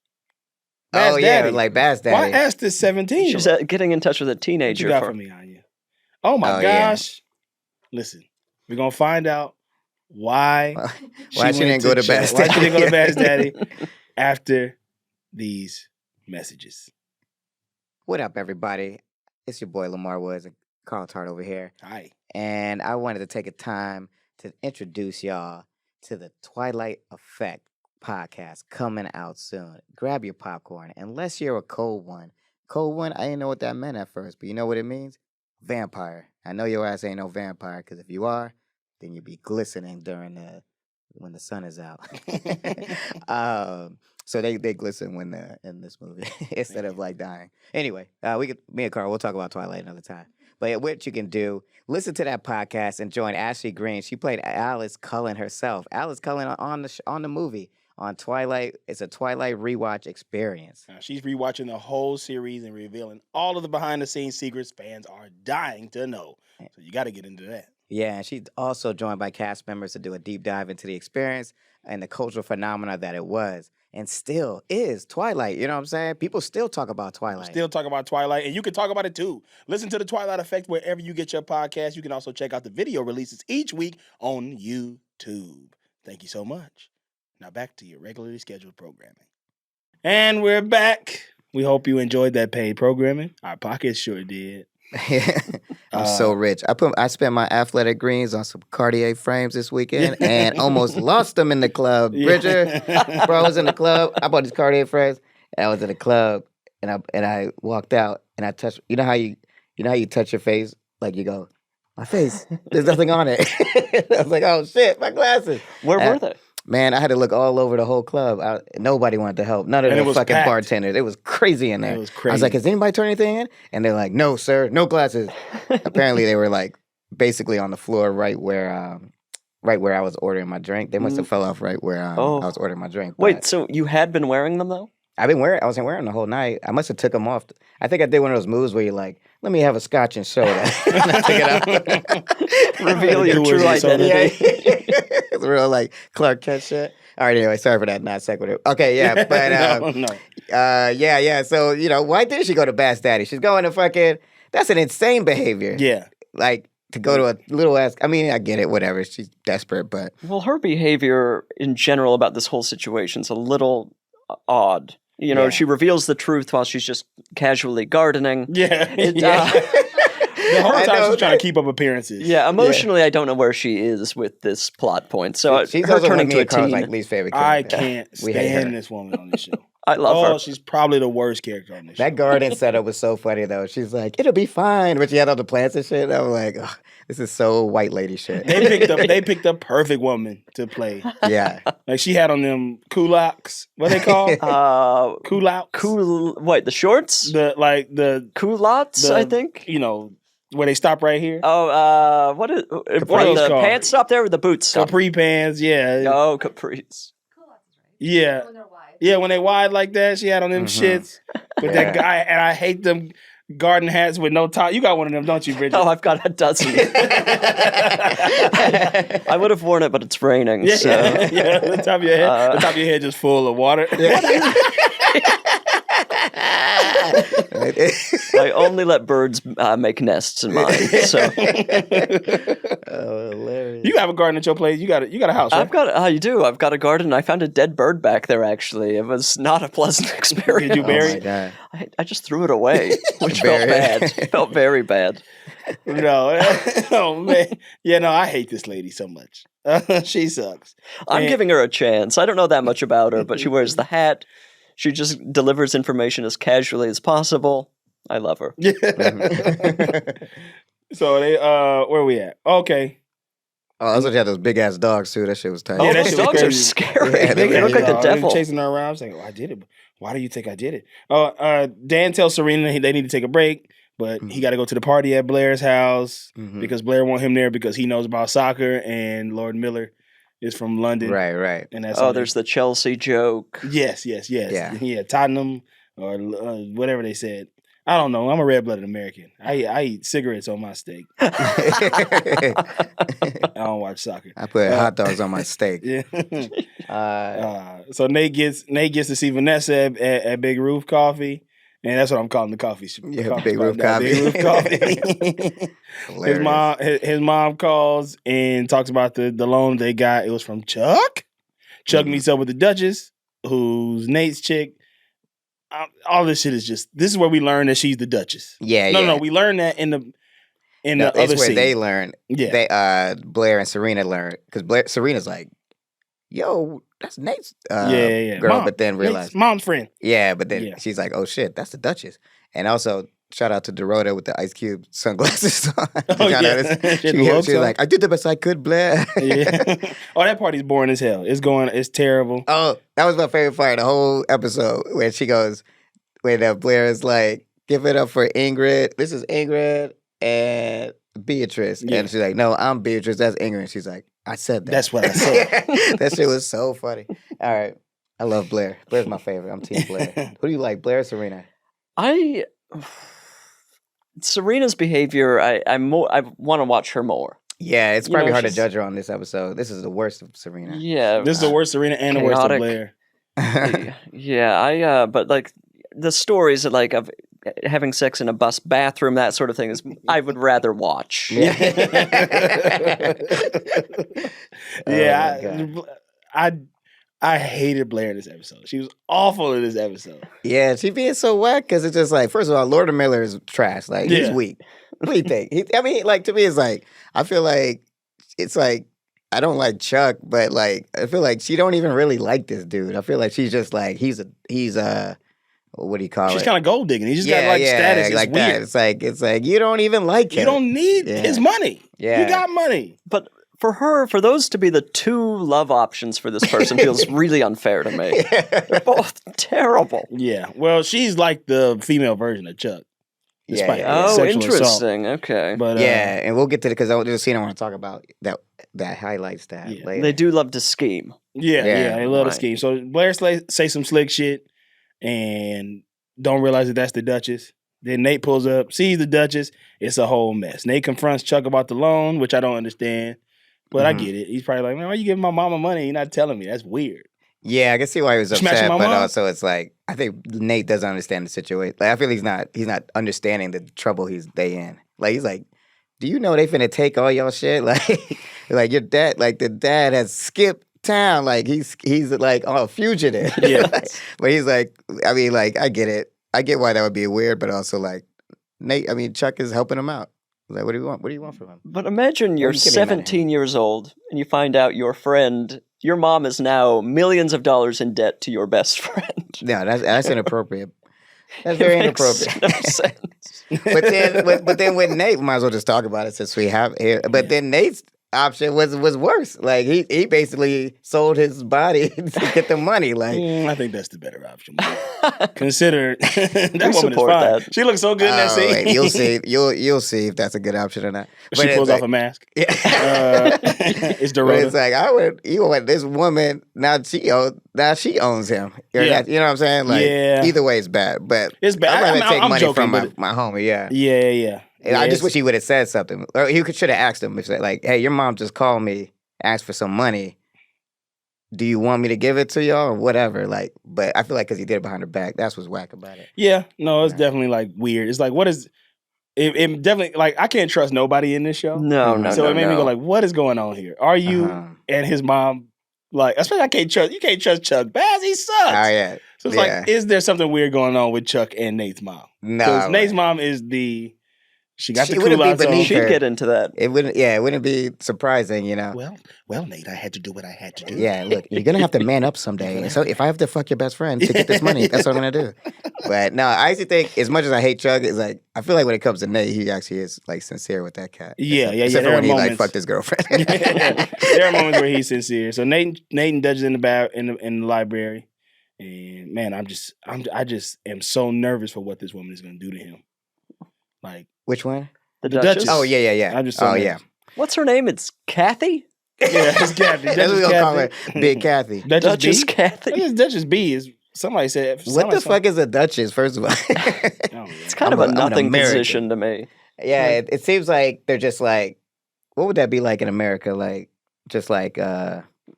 Bass Daddy. like Bass Daddy. Why ask this 17? She's getting in touch with a What teenager. you got for me, Anya? Oh my gosh. Listen, we're gonna find out why Why she didn't go to Bass Why she Daddy? didn't go to Bass Daddy after these messages. What up, everybody? It's your boy Lamar Woods and Carl Tart over here. Hi. And I wanted to take a time to introduce y'all to the Twilight Effect podcast coming out soon. Grab your popcorn. Unless you're a cold one. Cold one, I didn't know what that meant at first, but you know what it means? Vampire. I know your ass ain't no vampire, because if you are, then you'd be glistening when the sun is out. So they glisten when they're in this movie instead of like dying. Anyway, me and Carl, we'll talk about Twilight another time. But what you can do, listen to that podcast and join Ashley Green. She played Alice Cullen herself. Alice Cullen on the movie on Twilight. It's a Twilight rewatch experience. Now, she's rewatching the whole series and revealing all of the behind-the-scenes secrets fans are dying to know. So you got to get into that. Yeah, and she's also joined by cast members to do a deep dive into the experience and the cultural phenomena that it was and still is Twilight. You know what I'm saying? People still talk about Twilight. Still talk about Twilight, and you can talk about it too. Listen to the Twilight Effect wherever you get your podcast. You can also check out the video releases each week on YouTube. Thank you so much. Now back to your regularly scheduled programming. And we're back. We hope you enjoyed that paid programming. Our pockets sure did. I'm so rich. I spent my athletic greens on some Cartier frames this weekend and almost lost them in the club. Bridger, bro, I was in the club. I bought these Cartier frames and I was in the club and I walked out and I touched. You know how you touch your face, like you go, my face. There's nothing on it. I was like, oh shit, my glasses. Where were they? Man, I had to look all over the whole club. Nobody wanted to help. None of the fucking packed. Bartenders. It was crazy in there. It was crazy. I was like, has anybody turned anything in? And they're like, no, sir, no glasses. Apparently, they were like basically on the floor right where I was ordering my drink. They must have fell off right where I was ordering my drink. Wait, so you had been wearing them though? I wasn't wearing them the whole night. I must have took them off. I think I did one of those moves where you're like, let me have a scotch and soda. And I took it out. Reveal your true identity. It's real like Clark Kent shit. All right, anyway, sorry for that not sequitur. Okay, yeah, but no. yeah. So, why did she go to Bass Daddy? She's going to fucking, that's an insane behavior. Yeah. Like, to go to a little ass, I mean, I get it, whatever. She's desperate, but. Well, her behavior in general about this whole situation's a little odd. She reveals the truth while she's just casually gardening. Yeah. The whole time she's trying to keep up appearances. Yeah, emotionally, I don't know where she is with this plot point. So she's her also turning to a Carl's, teen. like, least favorite character. I can't stand this woman on this show. I love her. She's probably the worst character on this show. That garden setup was so funny, though. She's like, it'll be fine. But she had all the plants and shit. And I'm like, oh, this is so white lady shit. They picked the perfect woman to play. Yeah. Like, she had on them culottes. What are they called? Culottes? What, the shorts? The Culottes, I think? Where they stop right here. Oh, what is Capris the called. pants stop there or the boots stop? Capri pants, yeah. Oh, capris. Cool, that's right. Yeah. When they're wide. Yeah, when they wide like that, she had on them shits. With that guy, and I hate them garden hats with no top. You got one of them, don't you, Bridget? Oh, I've got a dozen. I would have worn it, but it's raining. Yeah, so. yeah. The top of your head just full of water. I only let birds make nests in mine. So hilarious. You have a garden at your place. You got a house, right? You do. I've got a garden. I found a dead bird back there. Actually, it was not a pleasant experience. Did you bury Oh, my it? God. I just threw it away, which felt bad. It felt very bad. No. Oh, man. Yeah, no, I hate this lady so much. She sucks. I'm giving her a chance. I don't know that much about her, but she wears the hat. She just delivers information as casually as possible. I love her. Yeah. So they where we at? Okay. Oh, I was looking at those big ass dogs too. That shit was tight. Oh, Yeah, that those shit was dogs are crazy. scary. Yeah, They look like the They devil. chasing her around. I was like, I did it. Why do you think I did it? Dan tells Serena they need to take a break, but he got to go to the party at Blair's house because Blair want him there because he knows about soccer and Lord Miller is from London. Right. And that's There's the Chelsea joke. Yes. Yeah, Tottenham or whatever they said. I don't know. I'm a red-blooded American. I eat cigarettes on my steak. I don't watch soccer. I put hot dogs on my steak. Yeah. Uh, So Nate gets to see Vanessa at Big Roof Coffee, And that's what I'm calling the coffee shop. Yeah, Big Roof Coffee. Big Roof Coffee. his mom calls and talks about the loan they got. It was from Chuck. Chuck meets up with the Duchess, who's Nate's chick. All this shit is just. This is where we learn that she's the Duchess. Yeah, No. We learned that in the other It's where scene. they learn. Yeah. They Blair and Serena learn because Serena's like, "Yo, that's Nate's girl," Mom, but then realize, Nate's mom's friend. yeah, but then she's like, "Oh shit, that's the Duchess." And also, shout out to Dorota with the Ice Cube sunglasses on. Oh, yeah. She was like, "I did the best I could, Blair." Yeah. Oh, that party's boring as hell. It's terrible. Oh, that was my favorite part of the whole episode when she goes, when Blair is like, "Give it up for Ingrid. This is Ingrid and Beatrice." Yeah. And she's like, "No, I'm Beatrice. That's Ingrid." She's like, "I said that." That's what I said. That shit was so funny. All right. I love Blair. Blair's my favorite. I'm Team Blair. Who do you like, Blair or Serena? Serena's behavior, I want to watch her more. Yeah, it's probably hard to she's- judge her on this episode. This is the worst of Serena. Yeah. This is the worst Serena and the worst of chaotic. Blair. Yeah, but like the stories of having sex in a bus bathroom, that sort of thing is I would rather watch. I hated Blair in this episode. She was awful in this episode. Yeah, she being so whack because it's just like, first of all, Lord Miller is trash. Like, he's Yeah. weak. What do you think? To me, it's like, I feel like, it's like, I don't like Chuck, but like, I feel like she don't even really like this dude. I feel like she's just like, he's a, what do you call She's it? kind of gold digging. He just got status. It's like weird. that. It's like you don't even like him. You don't need his money. Yeah. You got money. But for those to be the two love options for this person feels really unfair to me. They're both terrible. Yeah. Well, she's like the female version of Chuck. Despite Oh, sexual interesting. assault. Okay. But Yeah, and we'll get to it because there's a scene I want to talk about that highlights that later. They do love to scheme. Yeah, they love the Right. scheme. So Blair say some slick shit and don't realize that that's the Duchess. Then Nate pulls up, sees the Duchess. It's a whole mess. Nate confronts Chuck about the loan, which I don't understand, but I get it. He's probably like, "Man, why you giving my mama money? You're not telling me. That's weird." Yeah, I can see why he was Smashing upset, my but mom? also it's like I think Nate doesn't understand the situation. Like I feel he's not understanding the trouble they in. Like he's like, "Do you know they finna take all y'all shit?" Like your dad, like the dad has skipped town. Like he's like a fugitive. Yeah. But he's like, I mean, like I get it. I get why that would be weird, but also like Chuck is helping him out. Like, what do you want? What do you want from him? But imagine you're you give me money. 17 years old and you find out your mom is now millions of dollars in debt to your best friend. No, that's inappropriate. That's very It makes inappropriate. no sense. But then with Nate, we might as well just talk about it since we have here. But then Nate's option was worse. Like he basically sold his body to get the money. Like I think that's the better option. Consider that woman is support fine. that. She looks so good in that scene. wait, you'll see. You'll see if that's a good option or not. She pulls off a mask. Yeah. It's But Dorota. it's like you want this woman now she owns him. Yeah. You know what I'm saying? Like either way it's bad. But It's bad. I'd rather take I'm money joking, from but my homie, yeah. Yeah. I just wish he would have said something. Or he should have asked him if like, "Hey, your mom just called me, asked for some money. Do you want me to give it to y'all or whatever?" Like, but I feel like because he did it behind her back, that's what's whack about it. Yeah, no, it's definitely like weird. It's like, what is it definitely like I can't trust nobody in this show. No. So it made me go like, what is going on here? Are you and his mom like? Especially you can't trust Chuck Bass. He sucks. Oh yeah. So it's like, is there something weird going on with Chuck and Nate's mom? No, Because Nate's mom is she got the wouldn't be culottes on. beneath She'd her. get into that. It wouldn't be surprising, you know. Well, Nate, I had to do what I had to do. Yeah, look, you're gonna have to man up someday. So if I have to fuck your best friend to get this money, that's what I'm gonna do. But no, I actually think as much as I hate Chuck, it's like I feel like when it comes to Nate, he actually is like sincere with that cat. Yeah. Except for There are when he like moments. fucked his girlfriend. There are moments where he's sincere. So Nate and Dutch is in the library, and man, I just am so nervous for what this woman is gonna do to him. Like Which one? The The Duchess. Duchess. Oh yeah. I'm just so yeah. nervous. What's her name? It's Kathy? Yeah, it's Kathy. That's what we gonna call her, Big Kathy. Duchess B? Kathy. I guess Duchess B is somebody said. What the fuck is a Duchess? First of all, It's kind I'm of a an nothing American. position to me. Yeah, it seems like they're just like, what would that be like in America? Like, just like,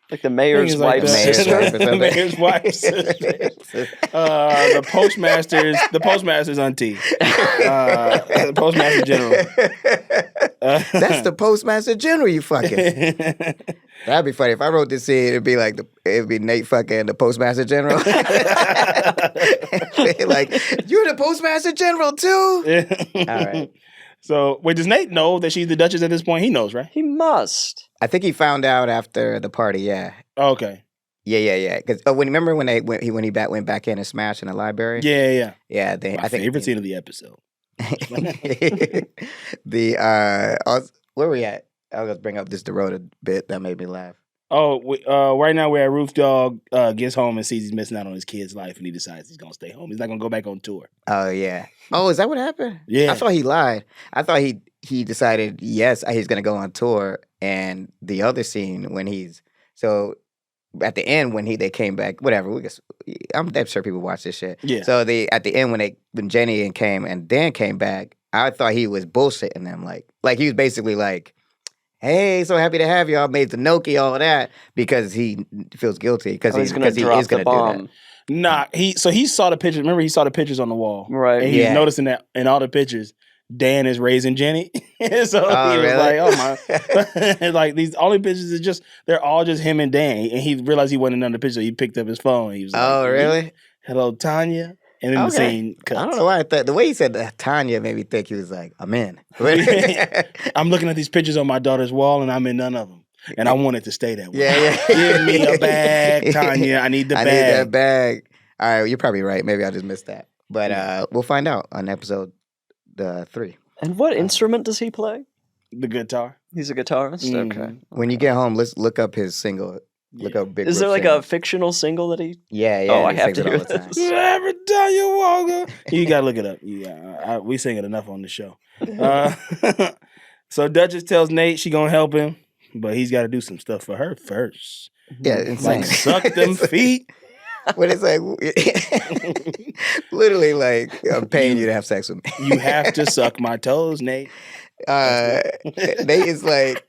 Like the mayor's Things like wife's that. Mayor's sister. wife or The something. mayor's wife's sister. The postmaster's auntie. The postmaster general. That's the postmaster general. You fucking. That'd be funny if I wrote this scene. It'd be like it'd be Nate fucking the postmaster general. Like you're the postmaster general too. All right. So wait, does Nate know that she's the Duchess at this point? He knows, right? He must. I think he found out after the party. Yeah. Oh, okay. Yeah. Because remember when he went back in and smashed in the library. Yeah. Yeah. My favorite scene of the episode. Where we at? I was gonna bring up this Dorota bit that made me laugh. Oh, right now we're at Roof Dog gets home and sees he's missing out on his kid's life, and he decides he's gonna stay home. He's not gonna go back on tour. Oh yeah. Oh, is that what happened? Yeah. I thought he lied. I thought he decided yes he's gonna go on tour. And the other scene when at the end when they came back, whatever. I'm damn sure people watch this shit. Yeah. So at the end when Jenny came and Dan came back, I thought he was bullshitting them like he was basically like, hey, so happy to have you. I made the gnocchi, all of that, because he feels guilty because He's going to drop the bomb. Nah, he saw the pictures. Remember, he saw the pictures on the wall, Right. And he's noticing that in all the pictures, Dan is raising Jenny. So he was really? like, "Oh my!" Like these only pictures they're all just him and Dan. And he realized he wasn't in none of the pictures. So he picked up his phone. And he was like, Oh, really? Hello, Tanya. And then the scene cuts. I don't know why I thought the way he said that, Tanya made me think he was like, I'm in. I'm looking at these pictures on my daughter's wall, and I'm in none of them. And I want it to stay that way. Yeah. Give me a bag, Tanya. I need the bag. I need that bag. All right, you're probably right. Maybe I just missed that. But we'll find out on episode 3. And what instrument does he play? The guitar. He's a guitarist? Mm-hmm. Okay. When you get home, let's look up his single. Look up Big Is Rip there like single. a fictional single that he... Yeah. Oh, I he have sings to it all hear the time. this. Every time you walk up. You got to look it up. Yeah, we sing it enough on the show. So Duchess tells Nate she going to help him, but he's got to do some stuff for her first. Yeah, insane. Like suck them feet. But it's like, literally like, I'm paying you to have sex with me. You have to suck my toes, Nate. Nate is like,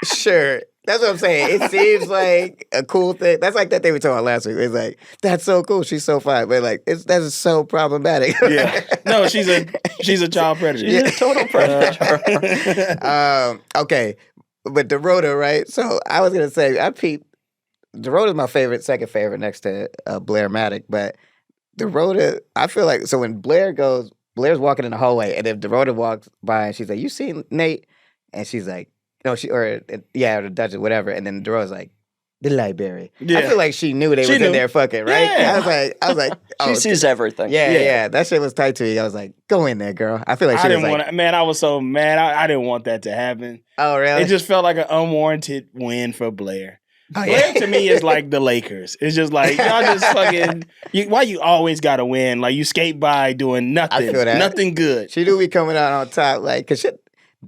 sure. That's what I'm saying. It seems like a cool thing. That's like that thing we talked about last week. It's like, that's so cool. She's so fine. But like, that's so problematic. Yeah. No, she's a child predator. He's a total predator. Okay. But Dorota, right? So I was going to say, Dorota's my second favorite next to Blair Maddox. But Dorota, I feel like, so when Blair's walking in the hallway, and if Dorota walks by and she's like, you seen Nate? And she's like, no, or the Duchess, whatever. And then Dorota's like, the library. Yeah. I feel like she knew they was in there fucking, right? Yeah. I was like, oh. She sees everything. Yeah. That shit was tight to me. I was like, go in there, girl. I feel like she was like, man, I was so mad. I didn't want that to happen. oh, really? It just felt like an unwarranted win for Blair. Oh, Blair to me is like the Lakers. It's just like, y'all just fucking, why you always got to win? Like you skate by doing nothing. I feel that. Nothing good. She knew we coming out on top. Like, because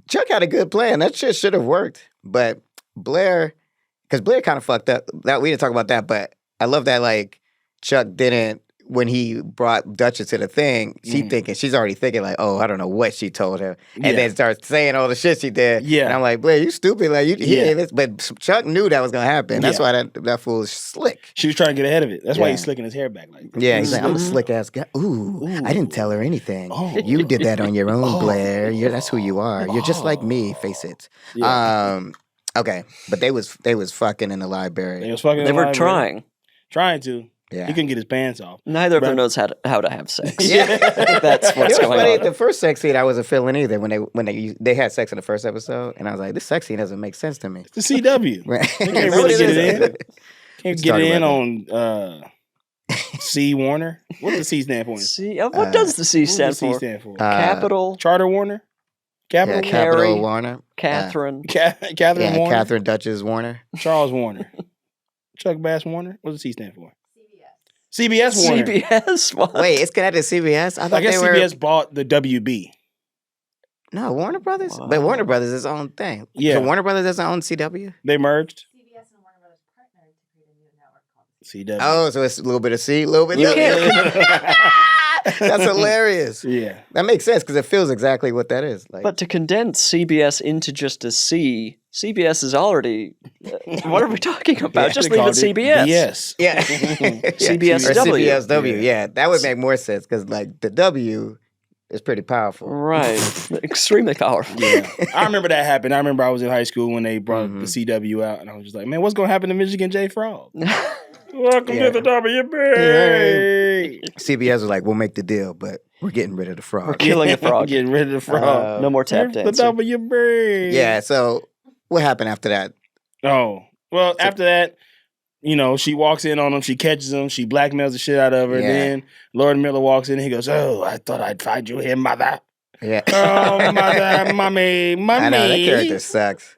Chuck had a good plan. That shit should have worked. But Blair, because Blair kind of fucked up. That we didn't talk about that, but I love that, like, Chuck didn't, when he brought Duchess to the thing, she's already thinking, like, oh, I don't know what she told her. And then starts saying all the shit she did. Yeah. And I'm like, Blair, you stupid. Like, but Chuck knew that was going to happen. That's why that fool is slick. She was trying to get ahead of it. That's why he's slicking his hair back. Like, Yeah, he's like, I'm a slick ass guy. Ooh, I didn't tell her anything. You did that on your own, Blair. That's who you are. You're just like me. Face it. Yeah. Okay, but they was fucking in the library. They was fucking. They were trying to. Yeah. He couldn't get his pants off. Neither of them knows how to have sex. Yeah. That's what's going funny, on. the first sex scene I wasn't feeling either when they had sex in the first episode, and I was like, this sex scene doesn't make sense to me. It's the CW. Right. They can't really get it in. Can't get it in talking on C Warner. What does the C stand for? C, what does the C What does stand the C for? stand for? Capital, Charter Warner. Capital. Yeah, Warner? Capital Carrie. Warner. Catherine. Catherine Yeah, Warner. Catherine Duchess Warner. Charles Warner. Chuck Bass Warner. What does C stand for? CBS Warner. CBS. What? Wait, it's connected to CBS? I thought I guess they CBS were... bought the WB. No, Warner Brothers? Wow. But Warner Brothers is its own thing. Yeah. So Warner Brothers doesn't own CW? They merged. CBS and Warner Brothers partnered to create a new network called CW. Oh, so it's a little bit of C, a little bit You of can't- That's hilarious. Yeah. That makes sense because it feels exactly what that is. Like, But to condense CBS into just a C CBS is already. What are we talking about? Yeah, Just they leave it called CBS. Yes. Yeah. CBSW. Or CBSW. Yeah. Yeah, that would make more sense because like the W is pretty powerful. Right. Extremely powerful. Yeah. I remember that happened. I remember I was in high school when they brought Mhm. the CW out, and I was just like, man, what's going to happen to Michigan J. Frog? Welcome Yeah. to the WB. CBS was like, we'll make the deal, but we're getting rid of the frog. We're killing the frog. Getting rid of the frog. No more tap The dancing. WB. Yeah, so what happened after that? Oh, well, after that, you know, she walks in on him, she catches him, she blackmails the shit out of her. Yeah. Then Lord Miller walks in and he goes, oh, I thought I'd find you here, mother. Yeah. Oh, mother, mommy. I know, that character sucks.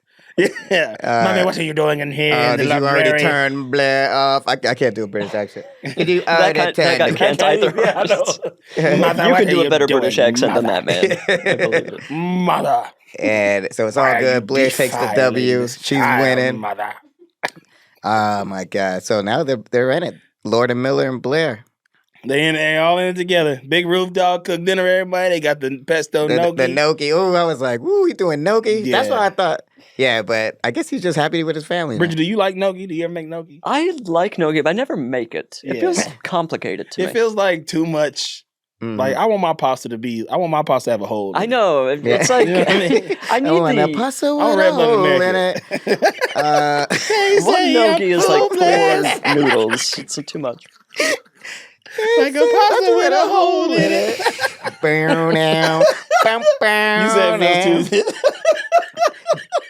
Yeah. Mommy, what are you doing in here? in the Did you already library? turn Blair off? I can't do a British accent. Did you That already guy turn can't either. Yeah, I know. Mother, You what can are do a you better doing, British accent than mother? that, man. I believe it. Mother. And so it's all Why are you good. Blair takes the defiling W. this She's child, winning. Mother. Oh my God. So now they're in it. Lord and Miller and Blair. They all in it together. Big Roof Dog cooked dinner for everybody. They got the pesto The gnocchi. gnocchi. Oh, I was like, ooh, he doing gnocchi? That's Yeah. what I thought. Yeah, but I guess he's just happy with his family. now. Bridger, do you like gnocchi? Do you ever make gnocchi? I like gnocchi, but I never make it. It Yeah. feels complicated to It me. feels like too much. Mhm. Like I want my pasta to have a hole. I in it. know. It's like You know what I mean? I need I want a the pasta I'm with red a blooded hole in American. it. They one say gnocchi I'm is like hopeless. 4 noodles. It's too much. Like a pasta with a hole in it. Bow now. Bow, bow You said now. Phil's Tuesday.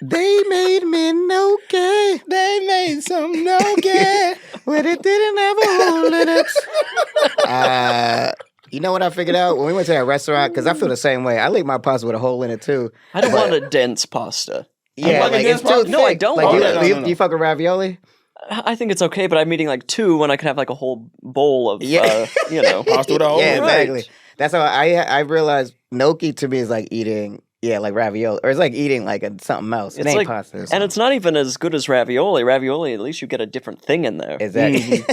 They made me gnocchi, They made some gnocchi. but it didn't have a hole in it. You know what I figured out? When we went to that restaurant, because I feel the same way. I like my pasta with a hole in it too. I don't want a dense pasta. Yeah, like like a it's dense too pasta? thick. No, I don't Like, want you, it. you, No. you fuck with ravioli? I think it's okay, but I'm eating like 2 when I can have like a whole bowl of, Yeah. Pasta with a hole Yeah, in it. Right. exactly. That's how I realized gnocchi to me is like eating, like ravioli, or it's like eating like something else. It It's ain't like- pasta. or And something. it's not even as good as ravioli. Ravioli, at least you get a different thing in there. Exactly.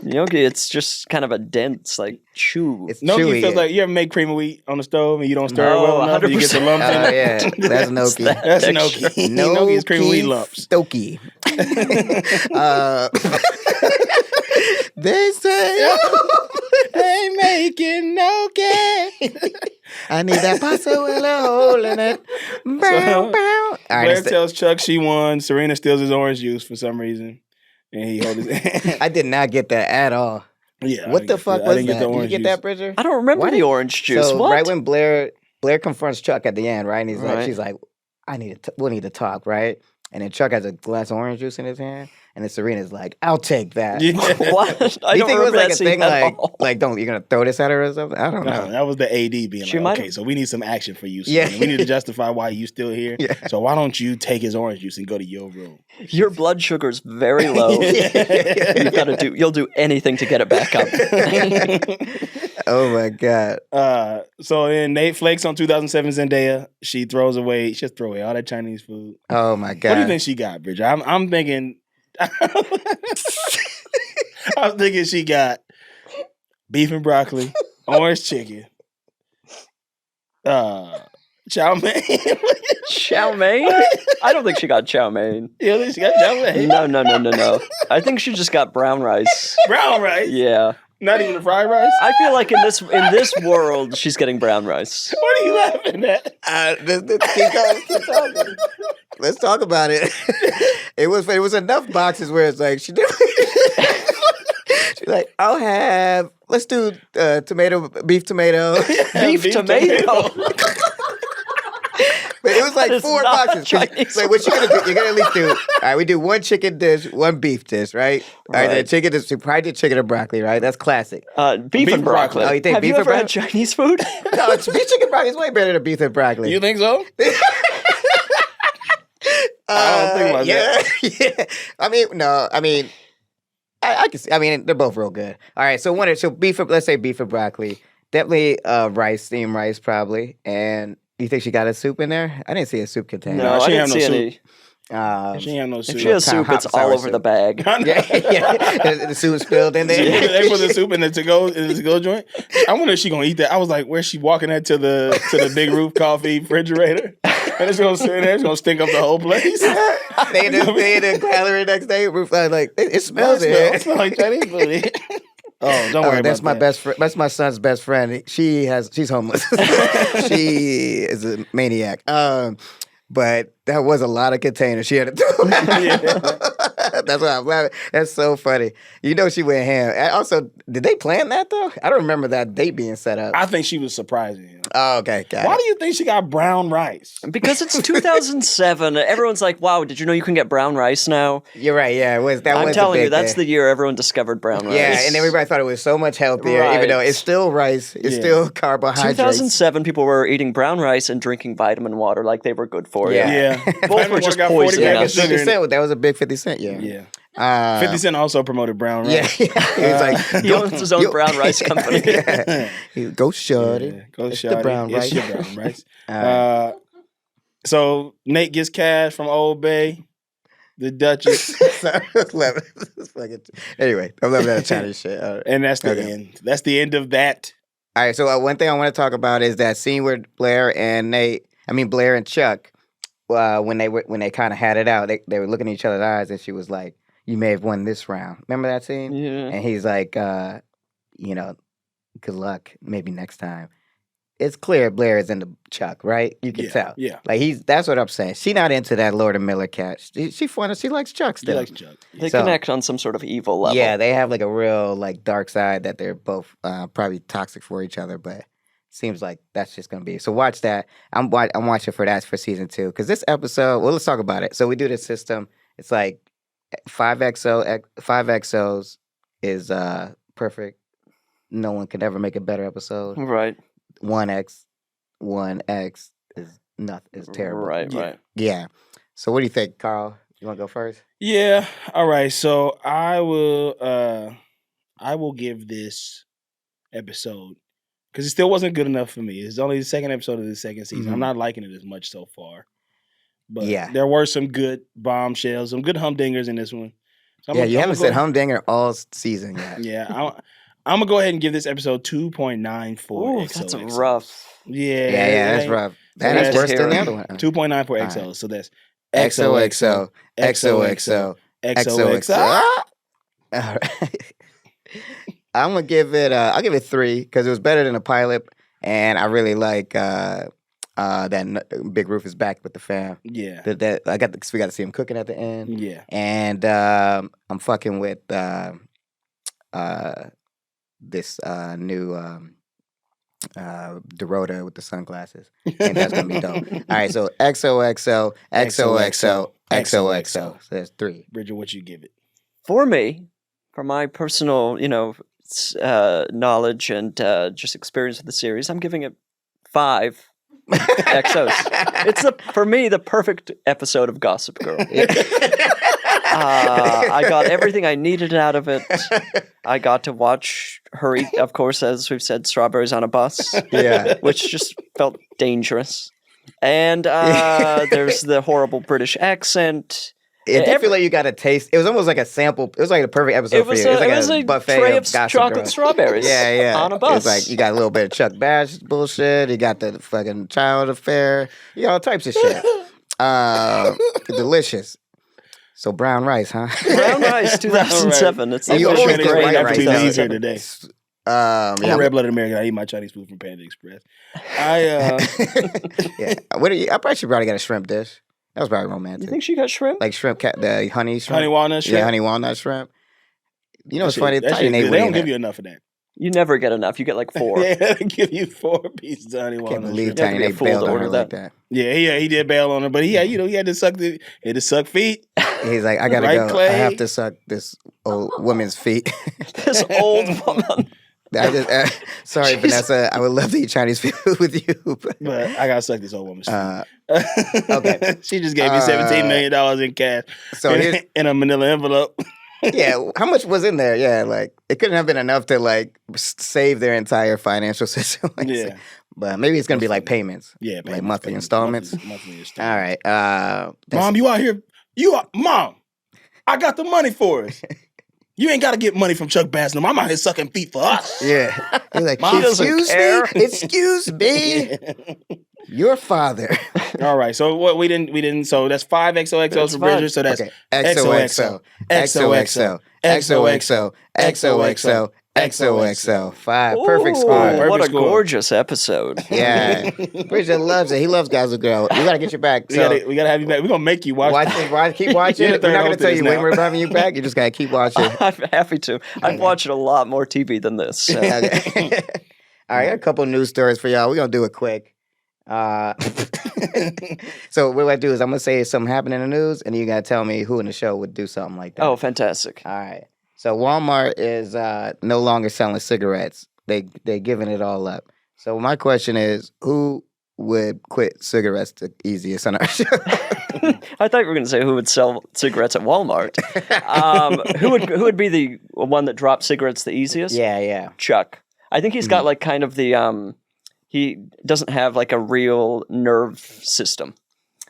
Gnocchi, it's just kind of a dense, like, chew. It's Gnocchi chewy. feels like you ever make cream of wheat on the stove and you don't stir it Oh, well enough and you get the 100%. lumps in it. yeah, that's gnocchi. that That's texture. gnocchi. Gnocchi is cream of wheat lumps. Stoky. They say They making gnocchi. I need that pasta with a hole in it. Bow, bow. All right, Blair tells Chuck she won. Serena steals his orange juice for some reason. And he holds his I did not get that at all. Yeah. What the fuck I was didn't that? get the Did you orange get juice. that, Bridger? I don't remember Why the did- orange juice. So What? right when Blair confronts Chuck at the end, right, and he's like, Right. she's like, we'll need to talk, right? And then Chuck has a glass of orange juice in his hand, and then Serena's like, I'll take that. Yeah. What? I you don't think it was remember like that a scene thing at like, all. you're gonna throw this at her or something? I don't know. No, that was the AD being She like, might okay, have- so we need some action for you. Yeah. Serena. We need to justify why you still here. Yeah. So why don't you take his orange juice and go to your room? Your blood sugar's very low. You'll do anything to get it back up. Oh my god. So then Nate flakes on 2007 Zendaya. She throws away all that Chinese food. Oh my god. What do you think she got, Bridger? I'm thinking. I'm thinking she got beef and broccoli, orange chicken, chow mein. Chow mein? I don't think she got chow mein. You think she got chow mein? No. I think she just got brown rice. Brown rice. Yeah. Not even the fried rice. I feel like in this world, she's getting brown rice. What are you laughing at? Keep talking. Let's talk about it. It was enough boxes where it's like she's like, let's do beef tomato. Beef tomato. But it was like That is 4 not boxes. Chinese So what you're gonna do? You're gonna at least do. All right, we do 1 chicken dish, 1 beef dish, right? All right, then Right. chicken dish. You probably did chicken and broccoli, right? That's classic. Beef and broccoli. Oh, you think Have beef you and ever had broccoli? Chinese food? No, beef chicken broccoli is way better than beef and broccoli. You think so? I don't think about that. Yeah. I mean, I can see. I mean, they're both real good. All right, so beef. Let's say beef and broccoli. Definitely rice, steamed rice, probably. And you think she got a soup in there? I didn't see a soup container. No, she I ain't didn't have no see any. She ain't have no soup. If she has Kind of soup, it's hot, sour all over soup. the bag. yeah. The soup spilled in there. They put the soup in the to-go joint. I wonder if she gonna eat that. I was like, where's she walking that to the big roof coffee refrigerator? And it's gonna sit there. It's gonna stink up the whole place. They in the gallery next day. We're like, it smells It smells like Chinese food. Oh, don't worry. That's about my that. best friend. That's my son's best friend. She's homeless. She is a maniac. But that was a lot of containers she had to do. That's why I'm laughing. That's so funny. You know she went ham. Also, did they plan that though? I don't remember that date being set up. I think she was surprising him. Oh, okay. Why do you think she got brown rice? Because it's 2007. Everyone's like, wow, did you know you can get brown rice now? You're right. Yeah, I'm telling you, that's the year everyone discovered brown rice. Yeah, and everybody thought it was so much healthier, even though it's still rice. It's still carbohydrates. 2007, people were eating brown rice and drinking vitamin water like they were good for you. Yeah. Both were just poison. Yeah, 50 Cent, that was a big 50 Cent, Yeah. 50 Cent also promoted brown rice. Yeah. He was like, he owns his own brown rice company. Go shorty. Go It's shorty. the brown rice. It's your brown rice. So Nate gets cash from Old Bay. The Duchess. Anyway, I'm loving that Chinese shit. And that's the end. That's the end of that. All right, so one thing I want to talk about is that scene where Blair and Chuck, when they kind of had it out, they were looking at each other's eyes, and she was like, "You may have won this round." Remember that scene? Yeah. And he's like, "Good luck. Maybe next time." It's clear Blair is into Chuck, right? You can tell. Yeah. Like that's what I'm saying. She not into that Lord and Miller cat. She fun. She likes Chuck still. He likes Chuck. They connect on some sort of evil level. Yeah, they have like a real like dark side that they're both probably toxic for each other, but seems like that's just gonna be. So watch that. I'm watching for that for season 2 because this episode. Well, let's talk about it. So we do this system. It's like 5 XOs is perfect. No one could ever make a better episode. Right. 1X is nothing. Is terrible. Right. Yeah. So what do you think, Carl? You want to go first? Yeah. All right. So I will give this episode because it still wasn't good enough for me. It's only the second episode of the second season. Mhm. I'm not liking it as much so far. But Yeah. there were some good bombshells, some good humdingers in this one. So You haven't said humdinger all season yet. Yeah. I'm gonna go ahead and give this episode 2.94. Ooh, that's rough. Yeah, That's rough. That's worse than the other one. 2.94 All XOs. right. So that's XOXO, XOXO, XOXO. All right. I'm gonna give it. I'll give it 3 because it was better than the pilot, and I really like that Big Roof is back with the fam. Yeah. We got to see him cooking at the end. Yeah. And I'm fucking with this new Dorota with the sunglasses. I think that's gonna be dope. All right, so XOXO, XOXO, XOXO. So that's 3. Bridger, what you give it? For me, for my personal, knowledge and just experience with the series, I'm giving it 5 XOs. It's for me the perfect episode of Gossip Girl. I got everything I needed out of it. I got to watch her eat, of course, as we've said, strawberries on a bus. Yeah. Which just felt dangerous. And there's the horrible British accent. It did feel like you got a taste. It was almost like a sample. It was like the perfect episode for you. It was a buffet tray of of Gossip chocolate Girl. strawberries on a bus. It's like you got a little bit of Chuck Bass bullshit. You got the fucking child affair. You got all types of shit. Delicious. So brown rice, huh? Brown rice, 2007. It's You always great. get white I have rice. to be Right. easier today. I'm a red-blooded American. I eat my Chinese food from Panda Express. Yeah. I probably should get a shrimp dish. That was probably romantic. You think she got shrimp? Like shrimp, the honey shrimp. Honey walnut shrimp? Yeah, honey walnut shrimp. You know what's funny? That shit, they don't give you enough of that. You never get enough. You get like 4. Yeah, they give you 4 pieces of honey I walnut can't believe shrimp. Tiny Nate bailed on her like that. Yeah, he did bail on her, but he had to suck feet. He's like, I gotta Right, go. Clay? I have to suck this old woman's feet. This old woman. Sorry, Vanessa. I would love to eat Chinese food with you. But I gotta suck this old woman's feet. Okay. She just gave me $17 million in cash in a manila envelope. Yeah, how much was in there? Yeah, like it couldn't have been enough to like save their entire financial system. But maybe it's gonna be like payments. Yeah, like monthly installments. Monthly installments. All right, Mom, you out here? Mom, I got the money for us. You ain't got to get money from Chuck Bass. No, I'm out here sucking feet for us. Yeah, he's like, Mom doesn't care. Excuse me, your father All right. So what we didn't. So that's 5 XOXOs That's for Bridger. fine. So that's Okay. XOXO, XOXO, XOXO, XOXO, XOXO. 5. Perfect Ooh, score. Perfect what a score. gorgeous episode. Yeah. Bridger loves it. He loves Guys With Girl. We got to get you back. So we gotta have you back. We're gonna make you watch. keep watching. You're the We're not third going to host tell of you this when now. we're having you back. You just got to keep watching. I'm happy to. I've watched a lot more TV than this. So. Okay. All right, I got a couple news stories for y'all. We're going to do it quick. So what I do is I'm going to say something happened in the news, and you got to tell me who in the show would do something like that. Oh, fantastic. All right. So Walmart is no longer selling cigarettes. They giving it all up. So my question is, who would quit cigarettes the easiest on our show? I thought you were going to say who would sell cigarettes at Walmart. Who would be the one that dropped cigarettes the easiest? Yeah. Chuck. I think he's got like kind of the he doesn't have like a real nervous system.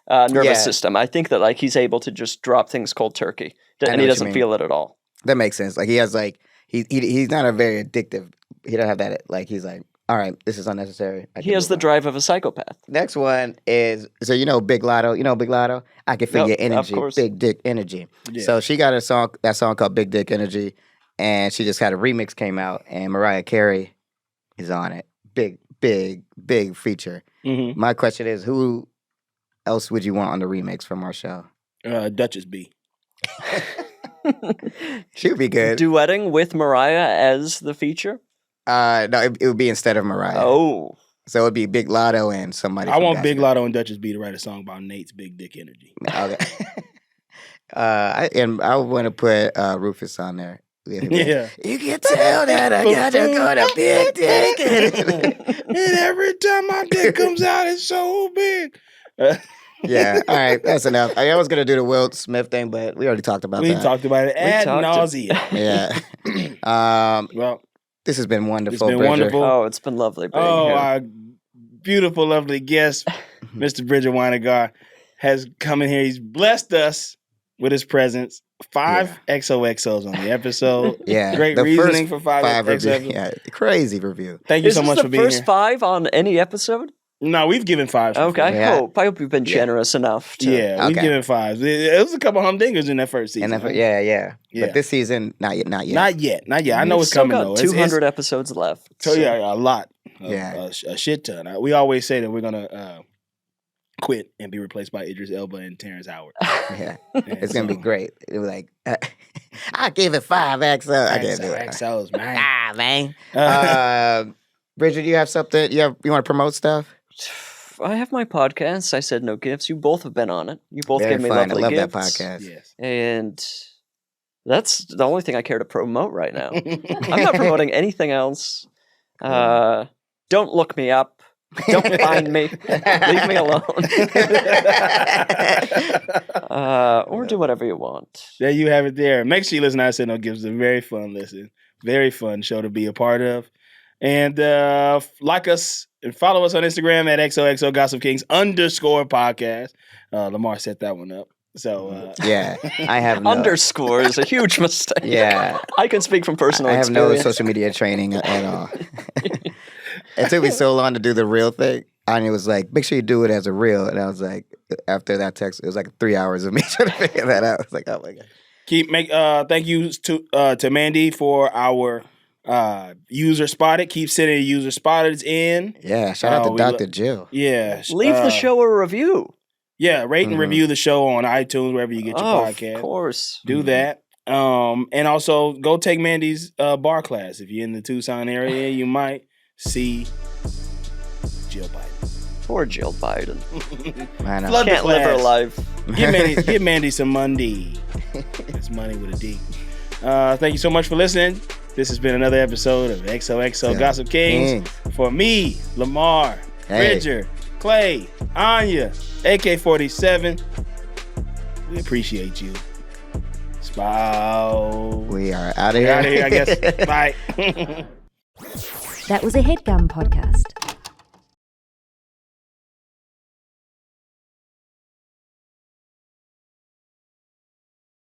I think that like he's able to just drop things cold turkey, I and know he what doesn't you feel it at all. That makes sense. Like he has like he's not a very addictive. He don't have that. Like he's like, all right, this is unnecessary. He has the drive of a psychopath. Next one is Big Lotto. You know Big Lotto? I can feel Yep, your of energy. course. Big Dick Energy. Yeah. So she got that song called Big Dick Energy, and she just had a remix came out, and Mariah Carey is on it. Big feature. Mm-hmm. My question is, who else would you want on the remix from our show? Duchess B. She would be good. Duetting with Mariah as the feature? No, it would be instead of Mariah. Oh. So it would be Big Lotto and somebody. I from want Guys Big With Lotto and Duchess B to write a song about Nate's big dick energy. Girl. Okay. I want to put Rufus on there. Yeah. You can tell that I got a big dick. And every time my dick comes out, it's so big. Yeah, all right, that's enough. I was gonna do the Will Smith thing, but we already talked about We that. talked about it ad talked nauseum. Yeah. Well, This has been wonderful. it's been Bridger. wonderful. Oh, it's been lovely being Oh, here. our beautiful, lovely guest, Mr. Bridger Winegar, has come in here. He's blessed us with his presence. 5 XOXOs on the episode. Yeah, Great the reasoning first for 5 review. XOXOs. Yeah, crazy review. Thank you Is so this much the for being first here. 5 on any episode? No, we've given 5. Okay, I Yeah. hope you've been generous enough to. Yeah, we've Okay. given 5. It was a couple humdingers in that first season. And right? yeah. Yeah. But this season, not yet. Not yet. I know We've it's still coming got though. 200 episodes left. So yeah, a lot. Yeah. A shit ton. We always say that we're gonna quit and be replaced by Idris Elba and Terrence Howard. Yeah, it's gonna be great. It was like, I give it 5 XO. I can't do it. XOs, man. Man. Bridger, do you have something? You want to promote stuff? I have my podcast. I said no gifts. You both have been on it. You both Very gave me fun. I lovely love gifts. that podcast. Yes. And that's the only thing I care to promote right now. I'm not promoting anything else. Don't look me up. Don't find me. Leave me alone. Or do whatever you want. There you have it there. Make sure you listen to I Said No Gifts. It's a very fun listen. Very fun show to be a part of. And like us and follow us on Instagram at XOXO Gossip Kings _podcast. Lamar set that one up. So Yeah, I have no, Underscore is a huge mistake. Yeah, I can speak from personal I have no experience. social media training at all. It took me so long to do the real thing. Anya was like, make sure you do it as a reel. And I was like, after that text, it was like 3 hours of me trying to figure that out. I was like, oh my God. thank you to Mandy for our user spotted. Keep sending user spotted in. Yeah, shout out to we Dr. Jill. Yeah. Leave the show a review. Yeah, rate and review the show on iTunes, wherever you get your podcast. Of course. Do that. And also go take Mandy's bar class. If you're in the Tucson area, you might see Jill Biden. Poor Jill Biden. I know. Flood the Can't live her class. life. Give Mandy some money. It's money with a D. Thank you so much for listening. This has been another episode of XOXO Yeah. Gossip Kings. For me, Lamar, Hey. Bridger, Clay, Anya, AK-47. We appreciate you. Spow. We are out of here. Out of here, I guess. Bye. That was a Headgum podcast.